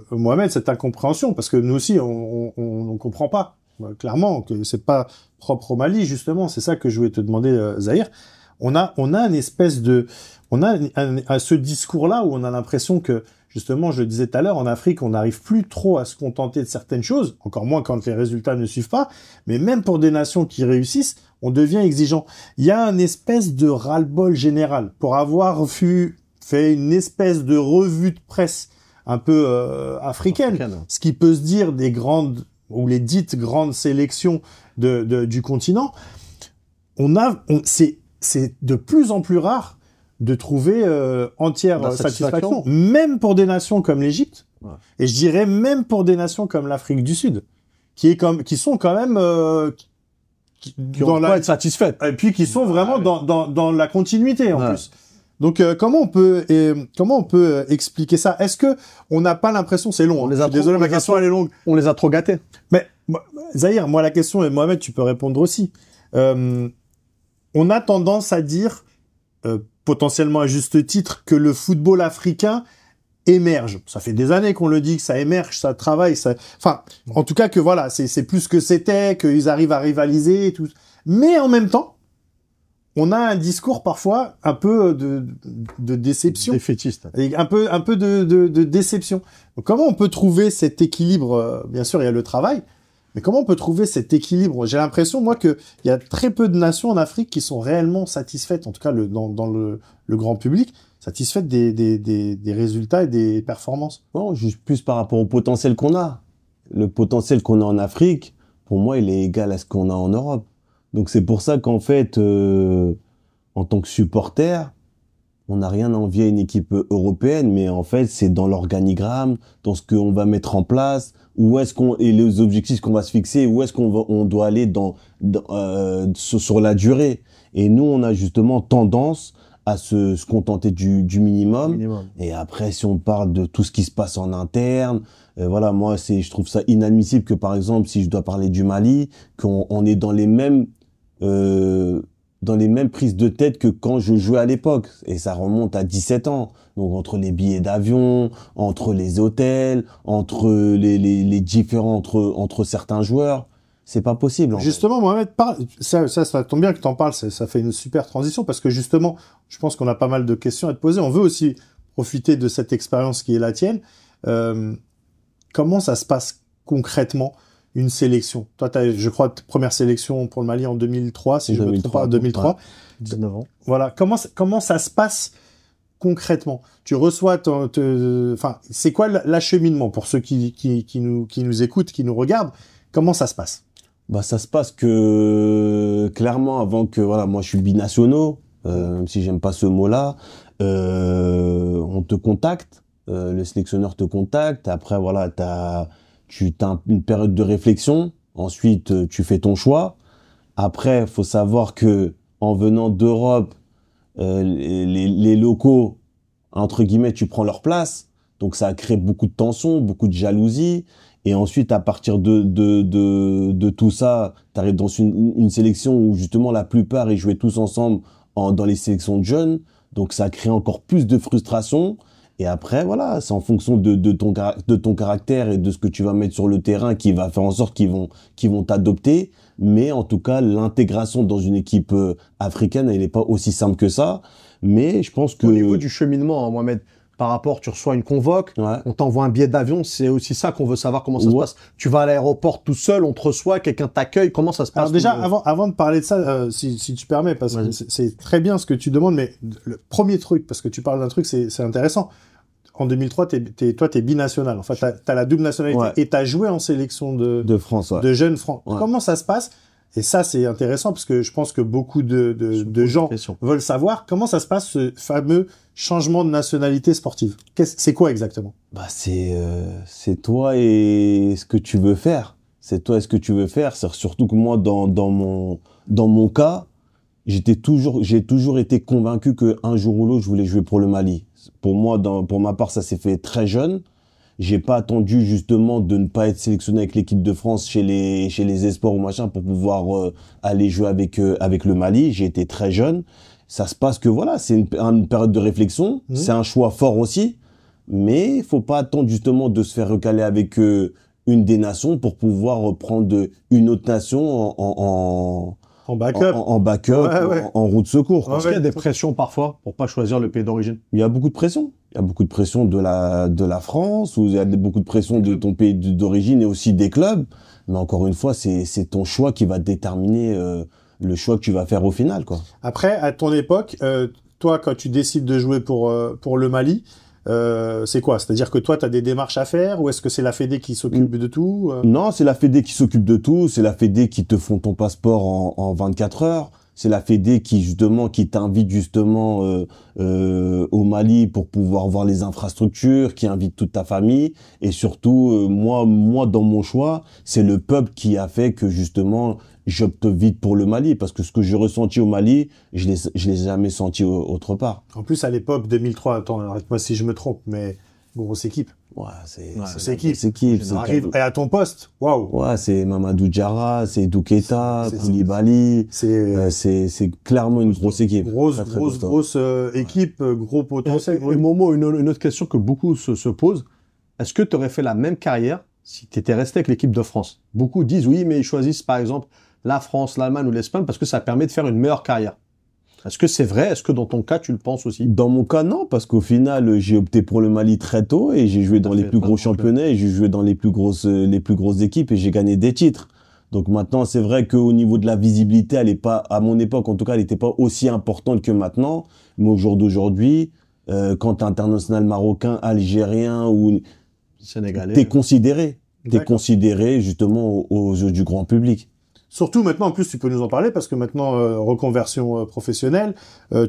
Mohamed, cette incompréhension, parce que nous aussi on comprend pas clairement que c'est pas propre au Mali, justement, c'est ça que je voulais te demander, Zahir. On a une espèce de ce discours-là où on a l'impression que, justement, je le disais tout à l'heure, en Afrique, on n'arrive plus trop à se contenter de certaines choses, encore moins quand les résultats ne suivent pas, mais même pour des nations qui réussissent, on devient exigeant. Il y a une espèce de ras-le-bol général pour avoir fait une espèce de revue de presse un peu africaine, ce qui peut se dire des grandes ou les dites grandes sélections du continent. C'est de plus en plus rare de trouver entière satisfaction, même pour des nations comme l'Égypte, et je dirais même pour des nations comme l'Afrique du Sud, qui sont quand même qui ont être satisfaites, et puis qui sont vraiment dans la continuité en plus. Donc comment on peut expliquer ça? Est-ce que on n'a pas l'impression, c'est long, désolé, ma question elle est longue. On les a trop gâtés. Mais Zahir, moi la question, et Mohamed tu peux répondre aussi. On a tendance à dire, potentiellement à juste titre, que le football africain émerge. Ça fait des années qu'on le dit, que ça émerge, ça travaille, enfin, en tout cas que voilà, c'est plus que c'était, qu'ils arrivent à rivaliser et tout. Mais en même temps, on a un discours parfois un peu de déception. Défaitiste. Un peu de déception. Donc, comment on peut trouver cet équilibre? Bien sûr, il y a le travail. Mais comment on peut trouver cet équilibre? J'ai l'impression, moi, qu'il y a très peu de nations en Afrique qui sont réellement satisfaites, en tout cas dans le grand public, satisfaites des résultats et des performances. Non, juste plus par rapport au potentiel qu'on a. Le potentiel qu'on a en Afrique, pour moi, il est égal à ce qu'on a en Europe. Donc c'est pour ça qu'en fait, en tant que supporter, on n'a rien à envier à une équipe européenne, mais en fait, c'est dans l'organigramme, dans ce qu'on va mettre en place, et les objectifs qu'on va se fixer, où est-ce on doit aller sur la durée. Et nous, on a justement tendance à se contenter du minimum. Et après, si on parle de tout ce qui se passe en interne, voilà, moi, je trouve ça inadmissible que, par exemple, si je dois parler du Mali, qu'on est dans les mêmes prises de tête que quand je jouais à l'époque. Et ça remonte à 17 ans. Donc, entre les billets d'avion, entre les hôtels, entre les différents, entre certains joueurs, c'est pas possible. Justement, Mohamed, ça tombe bien que t'en parles, ça fait une super transition parce que justement, je pense qu'on a pas mal de questions à te poser. On veut aussi profiter de cette expérience qui est la tienne. Comment ça se passe concrètement une sélection? Toi, je crois, ta première sélection pour le Mali en 2003, si je me trompe pas, 2003. Ouais. 19 ans. Voilà. Comment ça se passe concrètement? Tu reçois enfin, c'est quoi l'acheminement pour ceux qui nous écoutent, qui nous regardent? Comment ça se passe? Bah, ça se passe que, clairement, avant que, voilà, moi, je suis binationaux, même si j'aime pas ce mot-là, on te contacte, le sélectionneur te contacte, après, voilà, tu as une période de réflexion, ensuite, tu fais ton choix. Après, faut savoir que, en venant d'Europe, les locaux, entre guillemets, tu prends leur place. Donc, ça a créé beaucoup de tensions, beaucoup de jalousie. Et ensuite, à partir de tout ça, tu arrives dans une sélection où, justement, la plupart, ils jouaient tous ensemble dans les sélections de jeunes. Donc, ça a créé encore plus de frustration. Et après, voilà, c'est en fonction de ton caractère et de ce que tu vas mettre sur le terrain qui va faire en sorte qu'ils vont t'adopter. Mais en tout cas, l'intégration dans une équipe africaine, elle n'est pas aussi simple que ça. Mais je pense que... Au niveau du cheminement, hein, Mohamed, par rapport, tu reçois une convoque, Ouais. on t'envoie un billet d'avion, c'est aussi ça qu'on veut savoir comment ça se passe. Tu vas à l'aéroport tout seul, on te reçoit, quelqu'un t'accueille, comment ça se passe? Alors déjà, avant de parler de ça, si tu permets, parce que c'est très bien ce que tu demandes, mais le premier truc, parce que tu parles d'un truc, c'est intéressant. En 2003, toi, t'es binational. Enfin, t'as la double nationalité et t'as joué en sélection de France, ouais. de jeunes France. Ouais. Comment ça se passe? Et ça, c'est intéressant parce que je pense que beaucoup de gens veulent savoir comment ça se passe, ce fameux changement de nationalité sportive. C'est quoi exactement? Bah, c'est toi et ce que tu veux faire. C'est toi et ce que tu veux faire. C'est surtout que moi, dans mon cas, j'ai toujours été convaincu que un jour ou l'autre, je voulais jouer pour le Mali. Pour moi, pour ma part, ça s'est fait très jeune. J'ai pas attendu justement de ne pas être sélectionné avec l'équipe de France chez les espoirs ou machin pour pouvoir aller jouer avec le Mali. J'ai été très jeune. Ça se passe que voilà, c'est une période de réflexion. C'est un choix fort aussi, mais il faut pas attendre justement de se faire recaler avec une des nations pour pouvoir prendre une autre nation en backup, en roue de secours. Est-ce qu'il y a des pressions parfois pour pas choisir le pays d'origine? Il y a beaucoup de pression. Il y a beaucoup de pression de la France, ou il y a beaucoup de pression de ton pays d'origine et aussi des clubs. Mais encore une fois, c'est ton choix qui va déterminer le choix que tu vas faire au final, quoi. Après, à ton époque, toi, quand tu décides de jouer pour le Mali, c'est quoi? C'est-à-dire que toi, tu as des démarches à faire, ou est-ce que c'est la Fédé qui s'occupe de tout? Non, c'est la Fédé qui s'occupe de tout. C'est la Fédé qui te font ton passeport en 24 heures. C'est la Fédé qui t'invite justement au Mali pour pouvoir voir les infrastructures, qui invite toute ta famille. Et surtout, moi, dans mon choix, c'est le peuple qui a fait que justement j'opte vite pour le Mali, parce que ce que j'ai ressenti au Mali, je l'ai jamais senti autre part. En plus, à l'époque 2003, attends, arrête-moi si je me trompe, mais grosse équipe. Ouais, c'est équipe. Et à ton poste, waouh. Ouais, c'est Mamadou Diarra, c'est Douketa, Koulibaly. C'est clairement une grosse équipe. Grosse équipe, gros potentiel. Et Momo, une autre question que beaucoup se posent. Est-ce que tu aurais fait la même carrière si tu étais resté avec l'équipe de France? Beaucoup disent oui, mais ils choisissent par exemple la France, l'Allemagne ou l'Espagne parce que ça permet de faire une meilleure carrière. Est-ce que c'est vrai? Est-ce que dans ton cas, tu le penses aussi? Dans mon cas, non, parce qu'au final, j'ai opté pour le Mali très tôt et j'ai joué dans les plus gros championnats et j'ai joué dans les plus grosses équipes et j'ai gagné des titres. Donc maintenant, c'est vrai qu'au niveau de la visibilité, elle est pas, à mon époque, en tout cas, elle n'était pas aussi importante que maintenant. Mais au jour d'aujourd'hui, quand t'es international marocain, algérien ou sénégalais, t'es considéré. T'es considéré justement aux yeux du grand public. Surtout maintenant, en plus, tu peux nous en parler parce que maintenant, reconversion professionnelle,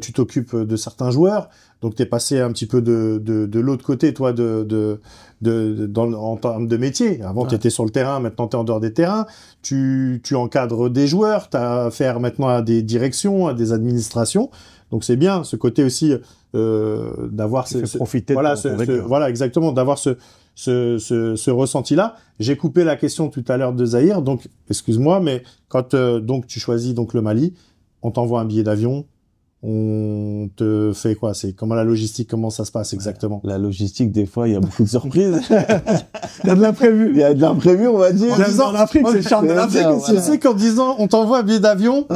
tu t'occupes de certains joueurs, donc t'es passé un petit peu de l'autre côté, toi, en termes de métier. Avant, t'étais sur le terrain, maintenant t'es en dehors des terrains. Tu encadres des joueurs, t'as affaire maintenant à des directions, à des administrations. Donc c'est bien ce côté aussi d'avoir voilà exactement, d'avoir ce ressenti-là. J'ai coupé la question tout à l'heure de Zahir, donc excuse-moi, mais quand donc tu choisis donc le Mali, on t'envoie un billet d'avion, on te fait quoi? C'est comment la logistique, comment ça se passe exactement? La logistique, des fois, il y a beaucoup de surprises. Il y a de l'imprévu. Il y a de l'imprévu, on va dire. En Afrique, c'est le charme de l'Afrique. Tu sais qu'en disant, on t'envoie un billet d'avion,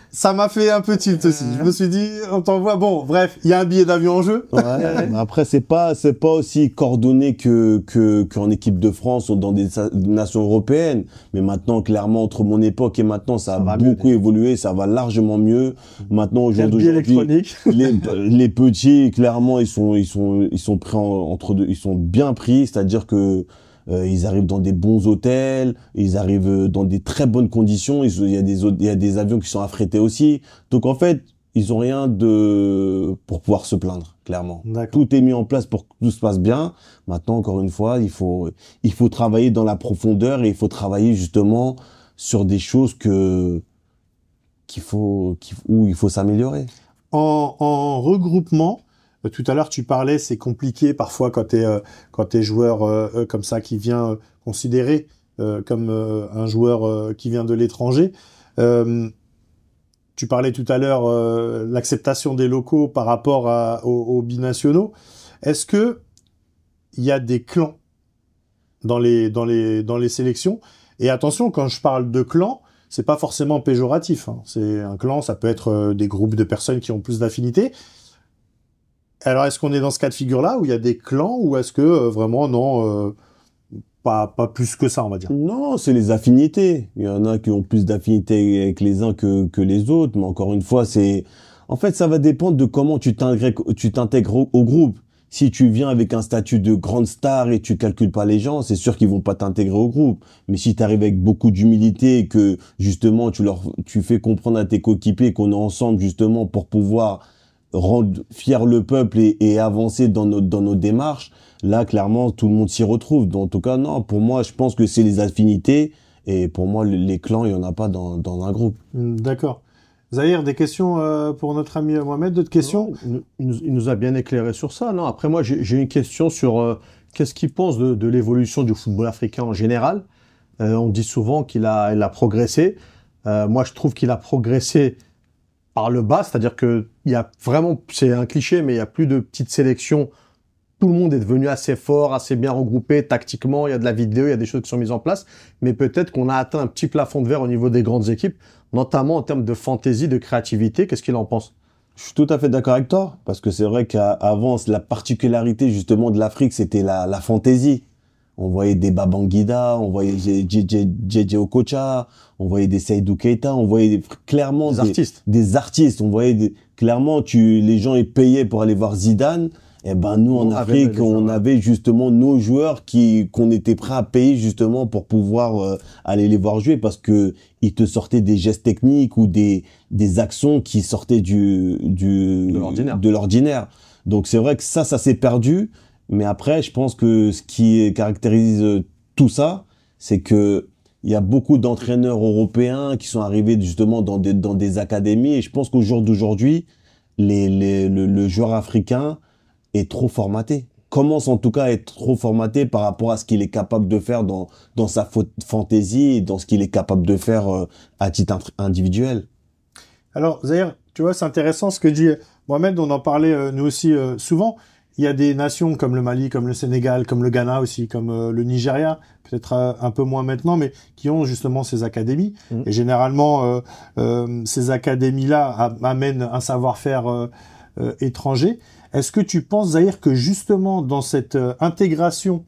ça m'a fait un peu tilt aussi. Je me suis dit, on t'envoie, bon, bref, il y a un billet d'avion en jeu. Mais après, c'est pas aussi coordonné qu'en équipe de France ou dans des nations européennes. Mais maintenant, clairement, entre mon époque et maintenant, ça a beaucoup évolué, ça va largement mieux. Maintenant, aujourd'hui, électronique. les petits, clairement, ils sont pris entre deux, ils sont bien pris, c'est-à-dire que ils arrivent dans des bons hôtels, ils arrivent dans des très bonnes conditions. Il y a des avions qui sont affrétés aussi. Donc en fait, ils ont rien pour pouvoir se plaindre, clairement. Tout est mis en place pour que tout se passe bien. Maintenant, encore une fois, il faut travailler dans la profondeur et il faut travailler justement sur des choses où il faut s'améliorer. En regroupement, tout à l'heure tu parlais, c'est compliqué parfois quand t'es joueur comme ça qui vient considéré comme un joueur qui vient de l'étranger. Tu parlais tout à l'heure l'acceptation des locaux par rapport aux binationaux. Est-ce que il y a des clans dans les sélections? Et attention, quand je parle de clans, c'est pas forcément péjoratif. Hein. C'est un clan, ça peut être des groupes de personnes qui ont plus d'affinités. Alors, est-ce qu'on est dans ce cas de figure-là où il y a des clans ou est-ce que vraiment non, pas plus que ça, on va dire? Non, c'est les affinités. Il y en a qui ont plus d'affinités avec les uns que les autres, mais encore une fois, en fait, ça va dépendre de comment tu t'intègres au groupe. Si tu viens avec un statut de grande star et tu calcules pas les gens, c'est sûr qu'ils vont pas t'intégrer au groupe. Mais si tu arrives avec beaucoup d'humilité et que justement tu fais comprendre à tes coéquipiers qu'on est ensemble justement pour pouvoir rendre fier le peuple et avancer dans nos démarches, là clairement tout le monde s'y retrouve. Donc, en tout cas non, pour moi je pense que c'est les affinités et pour moi les clans il y en a pas dans un groupe. D'accord. Zahir, des questions pour notre ami Mohamed? D'autres questions? Il nous a bien éclairé sur ça. Non, après moi, j'ai une question sur qu'est-ce qu'il pense de l'évolution du football africain en général. On dit souvent qu'il a progressé. Moi, je trouve qu'il a progressé par le bas, c'est-à-dire que il y a vraiment, c'est un cliché, mais il y a plus de petites sélections. Tout le monde est devenu assez fort, assez bien regroupé tactiquement. Il y a de la vidéo, il y a des choses qui sont mises en place. Mais peut-être qu'on a atteint un petit plafond de verre au niveau des grandes équipes, notamment en termes de fantaisie, de créativité. Qu'est-ce qu'il en pense? Je suis tout à fait d'accord avec toi, parce que c'est vrai qu'avant, la particularité justement de l'Afrique, c'était la fantaisie. On voyait des Babangida, on voyait JJ Okocha, on voyait des Seydou Keita, on voyait clairement des artistes. On voyait clairement, les gens ils payaient pour aller voir Zidane. Et ben nous en Afrique, on avait justement nos joueurs qu'on était prêts à payer justement pour pouvoir aller les voir jouer parce que ils te sortaient des gestes techniques ou des actions qui sortaient de l'ordinaire. Donc c'est vrai que ça s'est perdu. Mais après, je pense que ce qui caractérise tout ça, c'est que il y a beaucoup d'entraîneurs européens qui sont arrivés justement dans des académies. Et je pense qu'au jour d'aujourd'hui, le joueur africain est trop formaté. Commence en tout cas à être trop formaté par rapport à ce qu'il est capable de faire dans sa fantaisie et dans ce qu'il est capable de faire à titre individuel. Alors, Zahir, tu vois, c'est intéressant ce que dit Mohamed. On en parlait nous aussi souvent. Il y a des nations comme le Mali, comme le Sénégal, comme le Ghana aussi, comme le Nigeria, peut-être un peu moins maintenant, mais qui ont justement ces académies. Et généralement, ces académies-là amènent un savoir-faire étranger. Est-ce que tu penses, Zahir, que justement dans cette intégration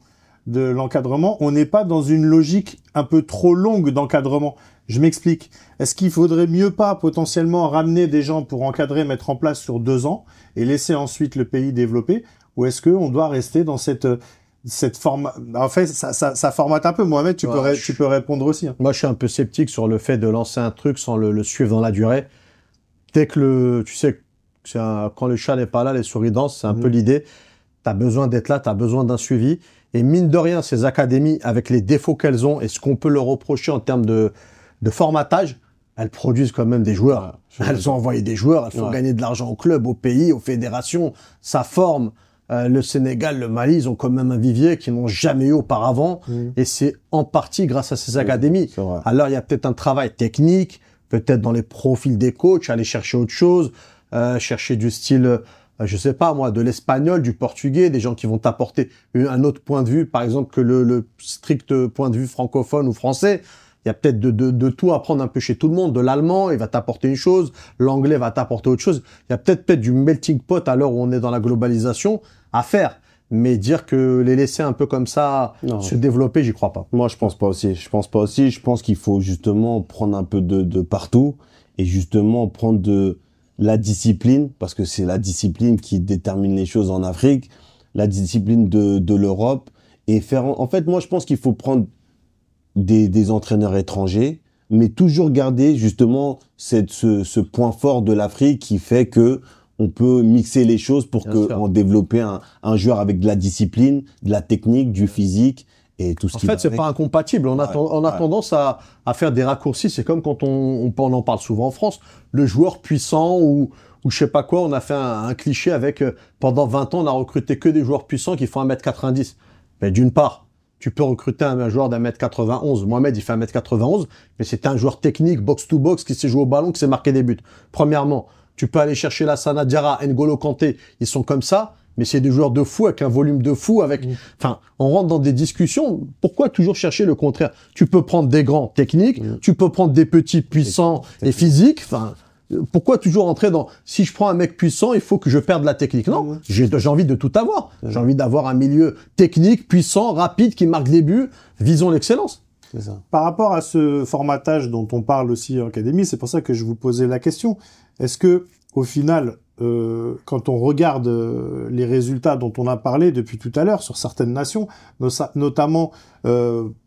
de l'encadrement, on n'est pas dans une logique un peu trop longue d'encadrement? Je m'explique. Est-ce qu'il faudrait mieux pas potentiellement ramener des gens pour encadrer, mettre en place sur 2 ans et laisser ensuite le pays développer? Ou est-ce qu'on doit rester dans cette forme? En fait, ça formate un peu. Mohamed, tu peux répondre aussi. Hein. Moi, je suis un peu sceptique sur le fait de lancer un truc sans le suivre dans la durée. Dès que tu sais, quand le chat n'est pas là, les souris dansent, c'est un peu l'idée. T'as besoin d'être là, t'as besoin d'un suivi. Et mine de rien, ces académies, avec les défauts qu'elles ont et ce qu'on peut leur reprocher en termes de formatage, elles produisent quand même des joueurs. Elles ont envoyé des joueurs, elles font gagner de l'argent au club, au pays, aux fédérations. Ça forme. Le Sénégal, le Mali, ils ont quand même un vivier qu'ils n'ont jamais eu auparavant. Et c'est en partie grâce à ces académies. Alors, il y a peut-être un travail technique, peut-être dans les profils des coachs, aller chercher autre chose. chercher du style, je sais pas moi, de l'espagnol, du portugais, des gens qui vont t'apporter un autre point de vue, par exemple, que le strict point de vue francophone ou français. Il y a peut-être de tout apprendre un peu chez tout le monde. De l'allemand, il va t'apporter une chose. L'anglais va t'apporter autre chose. Il y a peut-être du melting pot à l'heure où on est dans la globalisation à faire. Mais dire que les laisser un peu comme ça se développer, j'y crois pas. Moi, je pense pas aussi. Je pense pas aussi. Je pense qu'il faut justement prendre un peu de partout et justement prendre de la discipline, parce que c'est la discipline qui détermine les choses en Afrique, la discipline de l'Europe et faire. En fait, moi, je pense qu'il faut prendre des entraîneurs étrangers, mais toujours garder justement ce point fort de l'Afrique qui fait que on peut mixer les choses pour en développer un joueur avec de la discipline, de la technique, du physique et tout ce qui va avec. En fait, c'est pas incompatible. On a tendance à faire des raccourcis. C'est comme quand on en parle souvent en France, le joueur puissant ou je sais pas quoi. On a fait un cliché avec pendant 20 ans, on a recruté que des joueurs puissants qui font 1m90. Mais d'une part, tu peux recruter un joueur d'1m91. Mohamed, il fait 1m91, mais c'est un joueur technique, box-to-box, qui sait jouer au ballon, qui sait marquer des buts. Premièrement, tu peux aller chercher Lassana Diarra, N'Golo Kanté, ils sont comme ça, mais c'est des joueurs de fou, avec un volume de fou, Enfin, on rentre dans des discussions. Pourquoi toujours chercher le contraire? Tu peux prendre des grands techniques, tu peux prendre des petits puissants et physiques, enfin... Pourquoi toujours entrer dans si je prends un mec puissant, il faut que je perde la technique? Non, j'ai envie de tout avoir. J'ai envie d'avoir un milieu technique, puissant, rapide, qui marque des buts. Visons l'excellence. C'est ça. Par rapport à ce formatage dont on parle aussi en académie, c'est pour ça que je vous posais la question. Est-ce que, au final, quand on regarde les résultats dont on a parlé depuis tout à l'heure sur certaines nations, notamment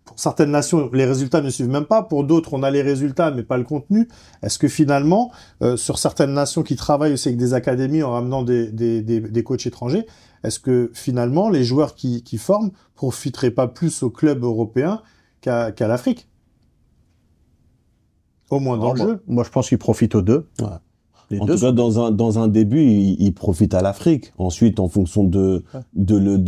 pour certaines nations, les résultats ne suivent même pas. Pour d'autres, on a les résultats mais pas le contenu. Est-ce que finalement, sur certaines nations qui travaillent aussi avec des académies en ramenant des coachs étrangers, est-ce que finalement les joueurs qui forment profiteraient pas plus aux clubs européens qu'à l'Afrique? Au moins dans le jeu. Moi, je pense qu'ils profitent aux deux. Ouais. En tout cas, dans un début, ils profitent à l'Afrique. Ensuite, en fonction de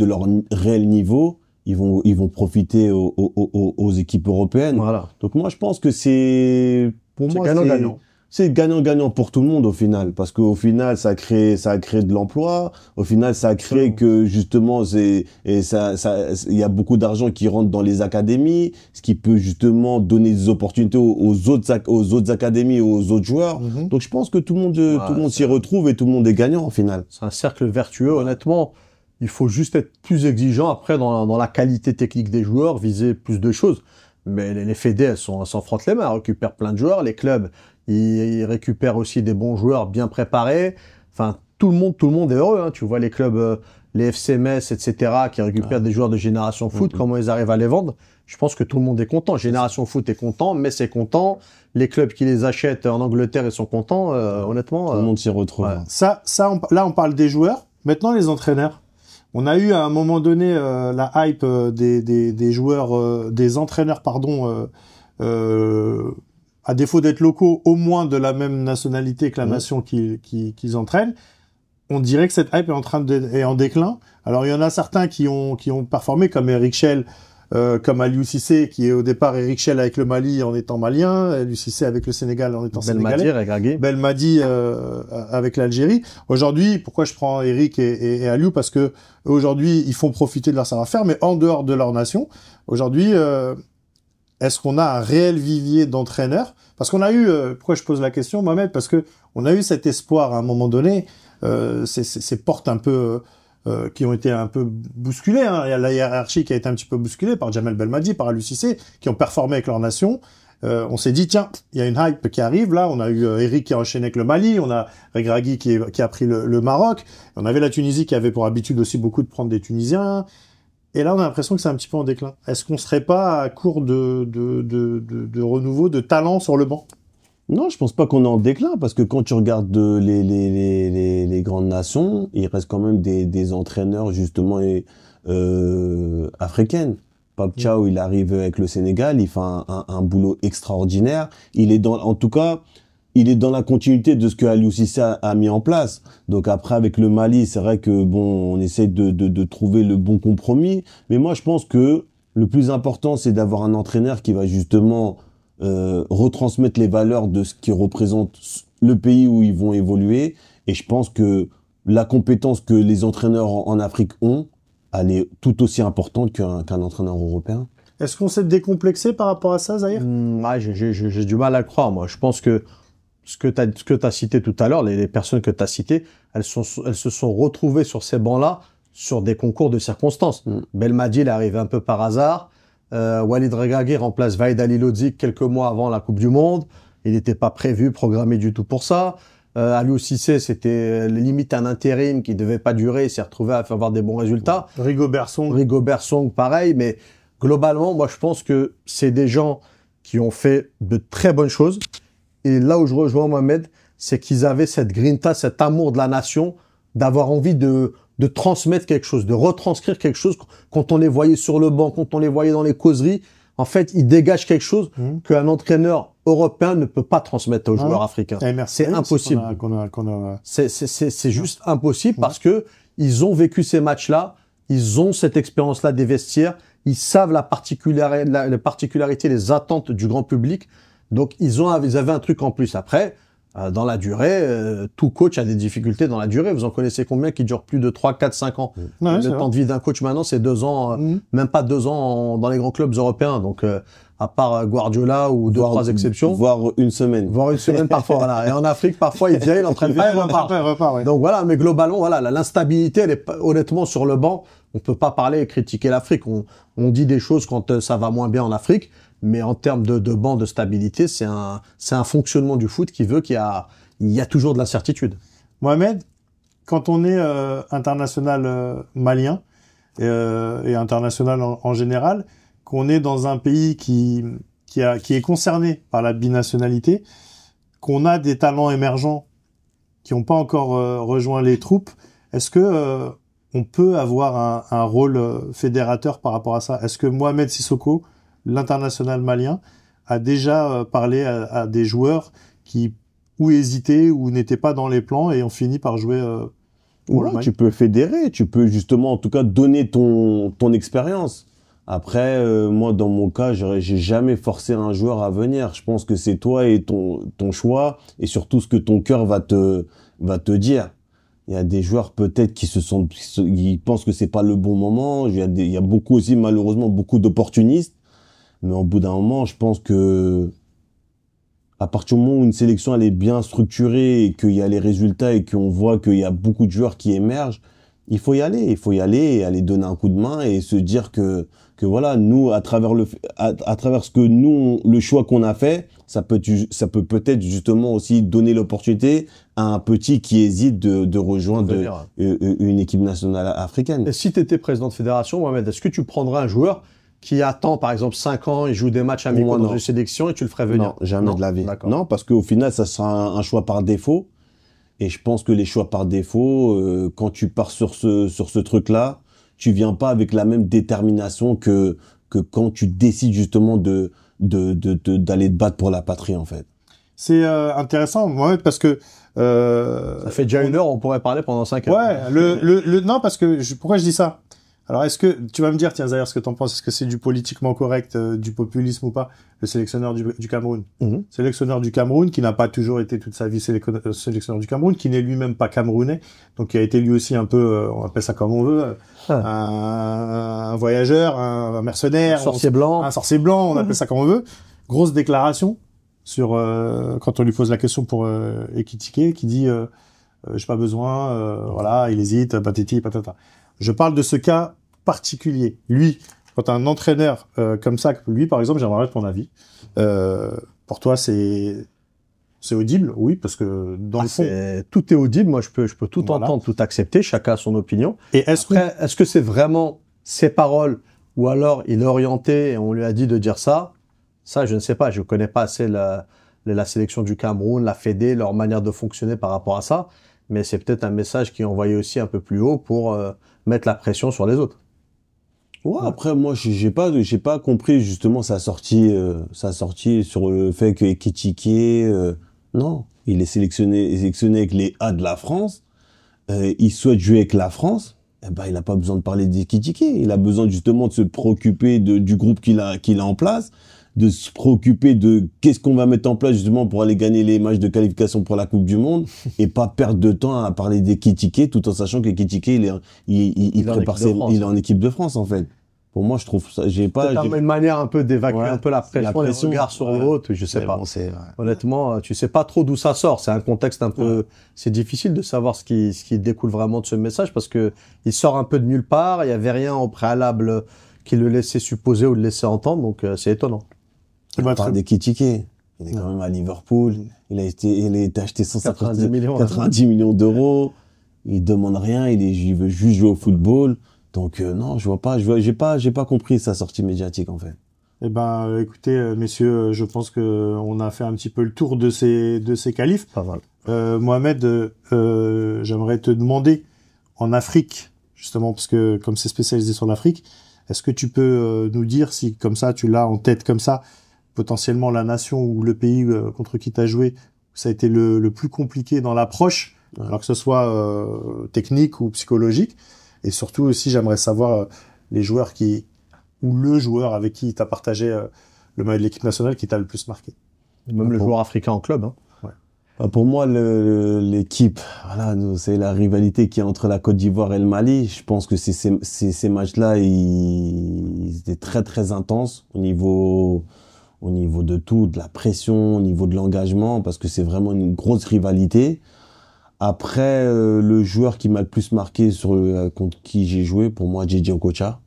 leur réel niveau, ils vont profiter aux équipes européennes. Voilà. Donc moi, je pense que c'est gagnant-gagnant. C'est gagnant-gagnant pour tout le monde au final, parce qu'au final, ça a créé de l'emploi. Au final, ça a créé que justement, il y a beaucoup d'argent qui rentre dans les académies, ce qui peut justement donner des opportunités aux autres académies, aux autres joueurs. Donc je pense que tout le monde s'y retrouve et tout le monde est gagnant au final. C'est un cercle vertueux. Honnêtement, il faut juste être plus exigeant après dans la qualité technique des joueurs, viser plus de choses. Mais les fédés, elles s'en frottent les mains, elles récupèrent plein de joueurs. Les clubs, ils récupèrent aussi des bons joueurs bien préparés. Enfin, tout le monde est heureux. Hein. Tu vois les clubs, les FC Metz, etc., qui récupèrent des joueurs de Génération Foot, comment ils arrivent à les vendre. Je pense que tout le monde est content. Génération Foot est content, Metz est content. Les clubs qui les achètent en Angleterre, ils sont contents. Honnêtement, tout le monde s'y retrouve. Ouais. Là, on parle des joueurs. Maintenant, les entraîneurs. On a eu à un moment donné la hype des joueurs, des entraîneurs, pardon, à défaut d'être locaux, au moins de la même nationalité que la nation qu'ils entraînent. On dirait que cette hype est en déclin. Alors il y en a certains qui ont performé, comme Eric Chell, comme Aliou Cissé, qui est au départ Eric Chell avec le Mali en étant malien, Aliou Cissé avec le Sénégal en étant sénégalais, Belmadi avec l'Algérie. Aujourd'hui, pourquoi je prends Eric et Aliou? Parce que aujourd'hui, ils font profiter de leur savoir-faire, mais en dehors de leur nation. Aujourd'hui, est-ce qu'on a un réel vivier d'entraîneurs? Parce qu'on a eu, pourquoi je pose la question, Mohamed? Parce que on a eu cet espoir à un moment donné, ces portes un peu qui ont été un peu bousculées. Hein. Il y a la hiérarchie qui a été un petit peu bousculée par Jamel Belmadi, par Aliou Cissé, qui ont performé avec leur nation. On s'est dit, tiens, il y a une hype qui arrive là. On a eu Eric qui a enchaîné avec le Mali, on a Regragui qui a pris le Maroc. On avait la Tunisie qui avait pour habitude aussi beaucoup de prendre des Tunisiens. Et là, on a l'impression que c'est un petit peu en déclin. Est-ce qu'on serait pas à court de renouveau, de talent sur le banc? Non, je pense pas qu'on est en déclin, parce que quand tu regardes les grandes nations, il reste quand même des entraîneurs justement africaines. Pape Thiaw, il arrive avec le Sénégal, il fait un boulot extraordinaire. Il est dans la continuité de ce que Aliou Cissé a mis en place. Donc après, avec le Mali, c'est vrai que bon, on essaie de trouver le bon compromis. Mais moi, je pense que le plus important, c'est d'avoir un entraîneur qui va justement retransmettre les valeurs de ce qui représente le pays où ils vont évoluer. Et je pense que la compétence que les entraîneurs en Afrique ont, elle est tout aussi importante qu'un entraîneur européen. Est-ce qu'on s'est décomplexé par rapport à ça, Zahir? J'ai du mal à le croire, moi. Je pense que ce que tu as cité tout à l'heure, les personnes que tu as citées, elles se sont retrouvées sur ces bancs-là sur des concours de circonstances. Belmadi, il est arrivé un peu par hasard. Walid Regragui remplace Vahid Halilhodžić quelques mois avant la Coupe du Monde. Il n'était pas prévu, programmé du tout pour ça. Aliou Cissé, c'était limite un intérim qui devait pas durer. Il s'est retrouvé à avoir des bons résultats. Rigobert Song, pareil. Mais globalement, moi, je pense que c'est des gens qui ont fait de très bonnes choses. Et là où je rejoins Mohamed, c'est qu'ils avaient cette grinta, cet amour de la nation, d'avoir envie de transmettre quelque chose, de retranscrire quelque chose. Quand on les voyait sur le banc, quand on les voyait dans les causeries, en fait, ils dégagent quelque chose qu'un entraîneur européen ne peut pas transmettre aux joueurs africains. C'est impossible. C'est juste impossible parce que ils ont vécu ces matchs-là, ils ont cette expérience-là des vestiaires, ils savent la particularité, les attentes du grand public. Donc, ils avaient un truc en plus. Après, dans la durée, tout coach a des difficultés dans la durée. Vous en connaissez combien qui durent plus de 3, 4, 5 ans? Le temps de vie d'un coach maintenant, c'est 2 ans, même pas 2 ans dans les grands clubs européens. Donc, à part Guardiola ou 2, 3 exceptions. Voire une semaine. Voire une semaine parfois, voilà. Et en Afrique, parfois, il vient, il entraîne vite, il repart. Donc voilà, mais globalement, voilà, l'instabilité, elle est honnêtement sur le banc. On peut pas parler et critiquer l'Afrique. On dit des choses quand ça va moins bien en Afrique. Mais en termes de banc, de stabilité, c'est un fonctionnement du foot qui veut qu'il y a toujours de l'incertitude. Mohamed, quand on est international malien et international en général, qu'on est dans un pays qui est concerné par la binationalité, qu'on a des talents émergents qui n'ont pas encore rejoint les troupes, est-ce que on peut avoir un rôle fédérateur par rapport à ça? Est-ce que Mohamed Sissoko, l'international malien, a déjà parlé à des joueurs qui ou hésitaient ou n'étaient pas dans les plans et ont fini par jouer voilà, tu peux fédérer, tu peux justement en tout cas donner ton expérience. Après, moi dans mon cas, j'ai jamais forcé un joueur à venir. Je pense que c'est toi et ton choix et surtout ce que ton cœur va te dire. Il y a des joueurs peut-être qui pensent que c'est pas le bon moment. Il y a beaucoup aussi malheureusement beaucoup d'opportunistes. Mais au bout d'un moment, je pense que à partir du moment où une sélection elle est bien structurée et qu'il y a les résultats et qu'on voit qu'il y a beaucoup de joueurs qui émergent, il faut y aller et aller donner un coup de main et se dire que voilà, nous à travers ce que nous le choix qu'on a fait, ça peut peut-être justement aussi donner l'opportunité à un petit qui hésite de rejoindre une équipe nationale africaine. Et si tu étais président de fédération, Mohamed, est-ce que tu prendrais un joueur qui attend, par exemple, 5 ans, il joue des matchs amicaux dans une sélection et tu le ferais venir? Non, jamais de la vie. Non, parce qu'au final, ça sera un choix par défaut. Et je pense que les choix par défaut, quand tu pars sur ce truc-là, tu viens pas avec la même détermination que quand tu décides justement d'aller te battre pour la patrie, en fait. C'est intéressant, Mohamed, parce que ça fait déjà 1 heure, on pourrait parler pendant 5 heures. Ouais, non, parce que pourquoi je dis ça? Alors, est-ce que tu vas me dire, tiens, Zahir, ce que t'en penses? Est-ce que c'est du politiquement correct, du populisme ou pas? Le sélectionneur du Cameroun. Sélectionneur du Cameroun, qui n'a pas toujours été toute sa vie sélectionneur du Cameroun, qui n'est lui-même pas camerounais, donc qui a été lui aussi un peu, on appelle ça comme on veut, un voyageur, un mercenaire, un sorcier blanc, on appelle ça comme on veut. Grosse déclaration sur quand on lui pose la question pour Ekitike, qui dit j'ai pas besoin, voilà, il hésite, patati patata. Je parle de ce cas particulier. Lui, quand un entraîneur comme ça, lui par exemple, j'aimerais ton avis. Pour toi, c'est audible, oui, parce que dans le fond, tout est audible. Moi, je peux tout entendre, tout accepter. Chacun a son opinion. Et est-ce que c'est vraiment ses paroles ou alors il est orienté et on lui a dit de dire ça? Ça, je ne sais pas. Je connais pas assez la sélection du Cameroun, la Fédé, leur manière de fonctionner par rapport à ça. Mais c'est peut-être un message qui est envoyé aussi un peu plus haut pour mettre la pression sur les autres. Ouais, après, moi, j'ai pas compris justement sa sortie sur le fait que Ekitike, non, il est sélectionné avec les A de la France, il souhaite jouer avec la France, eh ben, il a pas besoin de parler d'Ekitike, il a besoin justement de se préoccuper du groupe qu'il a en place, de se préoccuper de qu'est-ce qu'on va mettre en place justement pour aller gagner les matchs de qualification pour la Coupe du Monde et pas perdre de temps à parler d'Ekitike tout en sachant qu'Ekitike il est en équipe de France en fait. Pour moi, je trouve ça, j'ai pas... C'est une manière un peu d'évacuer un peu la pression, les regards sur l'autre, je sais pas. Bon, Honnêtement, tu sais pas trop d'où ça sort. C'est un contexte un peu, c'est difficile de savoir ce qui découle vraiment de ce message parce que il sort un peu de nulle part. Il y avait rien au préalable qui le laissait supposer ou le laissait entendre, donc c'est étonnant. On parle d'Ekitike. Il est quand même à Liverpool. Il a été acheté 90 millions d'euros. Il demande rien. Il veut juste jouer au football. Donc non, j'ai pas compris sa sortie médiatique en fait. Eh ben, écoutez, messieurs, je pense que on a fait un petit peu le tour de ces qualifs. Pas mal. Mohamed, j'aimerais te demander en Afrique, justement, parce que comme c'est spécialisé sur l'Afrique, est-ce que tu peux nous dire si comme ça tu l'as en tête comme ça, potentiellement la nation ou le pays contre qui tu as joué, ça a été le plus compliqué dans l'approche, alors que ce soit technique ou psychologique. Et surtout aussi, j'aimerais savoir les joueurs ou le joueur avec qui tu as partagé le maillot de l'équipe nationale qui t'a le plus marqué. Même le joueur africain en club. Hein. Ouais. Pour moi, l'équipe, voilà, c'est la rivalité qui est entre la Côte d'Ivoire et le Mali. Je pense que ces matchs-là, ils étaient très très intenses au niveau de tout, de la pression, au niveau de l'engagement, parce que c'est vraiment une grosse rivalité. Après, le joueur qui m'a le plus marqué contre qui j'ai joué, pour moi, JJ Okocha,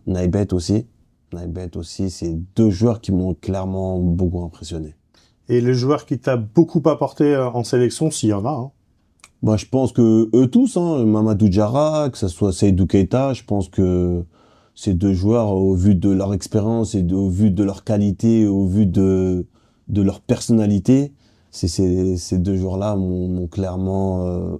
Naibet aussi. Naibet aussi, c'est deux joueurs qui m'ont clairement beaucoup impressionné. Et le joueur qui t'a beaucoup apporté en sélection, s'il y en a, hein. Bah, je pense que eux tous, hein, Mamadou Diarra, que ça soit Seydou Keita, je pense que ces deux joueurs, au vu de leur expérience et au vu de leur qualité, au vu de leur personnalité, ces deux joueurs-là m'ont clairement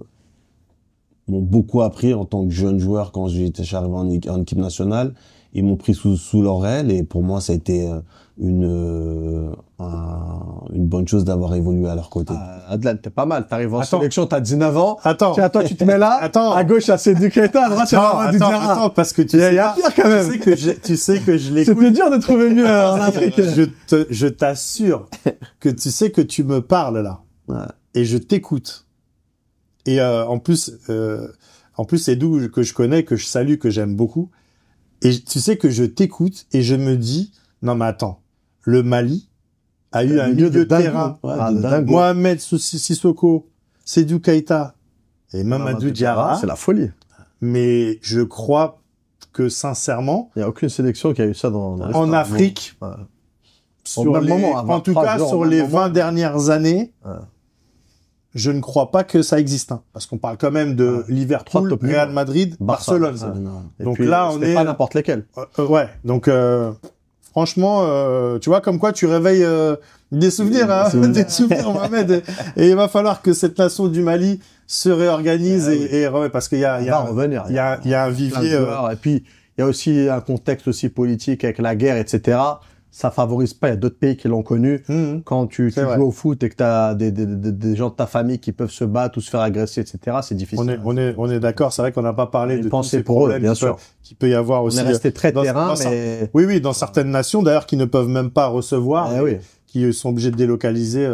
m'ont beaucoup appris en tant que jeune joueur quand j'étais arrivé en équipe nationale. Ils m'ont pris sous leur aile et pour moi ça a été une bonne chose d'avoir évolué à leur côté. Adlan, t'es pas mal. T'arrives en sélection, t'as 19 ans. Attends. Tiens, toi, tu te mets là. Attends. À gauche, à Seydou Keita, à droite, tu vas Mamadou Diarra. Attends, parce que il y a pire quand même. Tu sais que je l'écoute. C'était dur de trouver mieux en Afrique. Je t'assure que tu sais que tu me parles là. Ouais. Et je t'écoute. Et en plus Seydou que je connais, que je salue, que j'aime beaucoup. Et tu sais que je t'écoute et je me dis non mais attends, le Mali a eu un milieu de terrain. Mohamed Sissoko, Seydou Keita et Mamadou Diarra. C'est la folie. Mais je crois que sincèrement, il y a aucune sélection qui a eu ça en Afrique. Ouais. En tout cas, sur les 20 dernières années, je ne crois pas que ça existe. Hein, parce qu'on parle quand même de Liverpool, Real Madrid, Barcelone. Donc puis, là, on est pas n'importe lesquels. Ouais. Donc franchement, tu vois, comme quoi tu réveilles des souvenirs, hein, des souvenirs, Mohamed. Et il va falloir que cette nation du Mali se réorganise et parce qu'il y a un vivier. Et puis il y a aussi un contexte aussi politique avec la guerre, etc. Ça favorise pas. Il y a d'autres pays qui l'ont connu. Quand tu joues au foot et que tu as des gens de ta famille qui peuvent se battre ou se faire agresser, etc., c'est difficile. On est d'accord. C'est vrai qu'on n'a pas parlé de tous ces pour problèmes eux, bien sûr. Qui peut y avoir aussi. On est resté très terrain, mais... Oui, dans certaines nations, d'ailleurs, qui ne peuvent même pas recevoir, qui sont obligés de délocaliser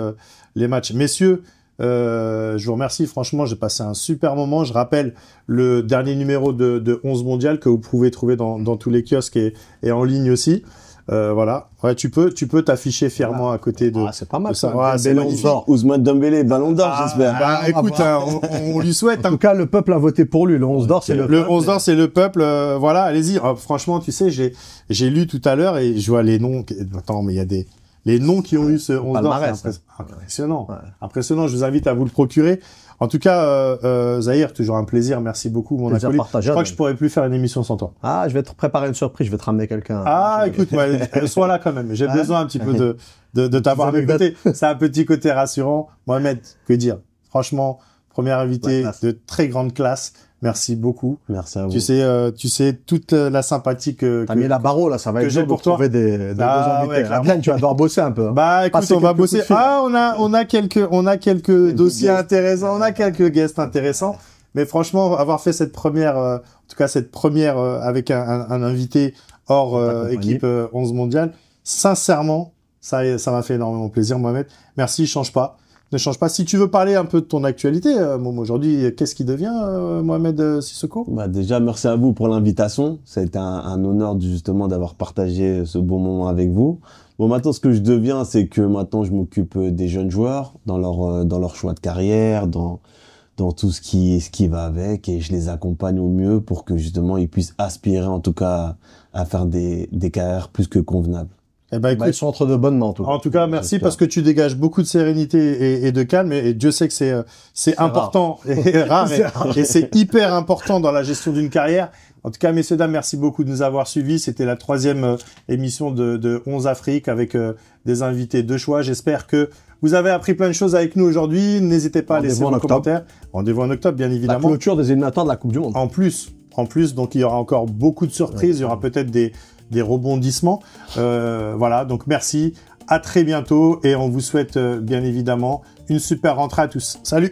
les matchs. Messieurs, je vous remercie. Franchement, j'ai passé un super moment. Je rappelle le dernier numéro de 11 mondial que vous pouvez trouver dans tous les kiosques et en ligne aussi. Voilà. Ouais, tu peux t'afficher fièrement à côté de. C'est pas mal ça. C'est Ousmane Dembélé, Ballon d'Or, j'espère. Bah, écoute, on lui souhaite. En tout cas, le peuple a voté pour lui. Le 11 d'or, c'est le peuple. Le 11 d'or, c'est le peuple. Voilà, allez-y. Franchement, tu sais, j'ai lu tout à l'heure et je vois les noms. Attends, mais il y a les noms qui ont eu ce 11 d'or. C'est impressionnant. Ouais. Impressionnant. Je vous invite à vous le procurer. En tout cas, Zahir, toujours un plaisir. Merci beaucoup, mon acolyte. Je crois que je pourrais plus faire une émission sans toi. Ah, je vais te préparer une surprise. Je vais te ramener quelqu'un. Ah, écoute, sois là quand même. J'ai besoin un petit peu de t'avoir de côté. C'est un petit côté rassurant. Mohamed, que dire? Franchement, premier invité de très grande classe. Merci beaucoup. Merci à vous. Tu sais toute la sympathie que t'as mis la barreau là, ça va être dur pour trouver des bons invités. Adlan, tu vas devoir bosser un peu. Hein. Bah écoute, on va bosser. On a quelques dossiers intéressants, on a quelques guests intéressants. Mais franchement, avoir fait cette première, en tout cas cette première avec un invité hors équipe 11 mondiale, Sincèrement, ça m'a fait énormément plaisir, Mohamed. Merci, change pas. Ne change pas. Si tu veux parler un peu de ton actualité, aujourd'hui, qu'est-ce qui devient Mohamed Sissoko? Déjà, merci à vous pour l'invitation. Ça a été un honneur justement d'avoir partagé ce beau moment avec vous. Bon, maintenant, ce que je deviens, c'est que maintenant, je m'occupe des jeunes joueurs dans leur choix de carrière, dans tout ce qui va avec, et je les accompagne au mieux pour que justement ils puissent aspirer en tout cas à faire des carrières plus que convenables. Eh ben, écoute, ils sont entre de bonnes mains, en tout cas, merci parce que tu dégages beaucoup de sérénité et de calme, et Dieu sait que c'est important et rare, et c'est hyper important dans la gestion d'une carrière. En tout cas, messieurs, dames, merci beaucoup de nous avoir suivis. C'était la 3e émission de 11 Afrique avec des invités de choix. J'espère que vous avez appris plein de choses avec nous aujourd'hui. N'hésitez pas à laisser vos commentaires. Rendez-vous en octobre, bien évidemment. La clôture des éliminatoires de la Coupe du Monde. En plus, donc il y aura encore beaucoup de surprises. Il y aura peut-être des rebondissements. Voilà, donc merci, à très bientôt et on vous souhaite bien évidemment une super rentrée à tous. Salut!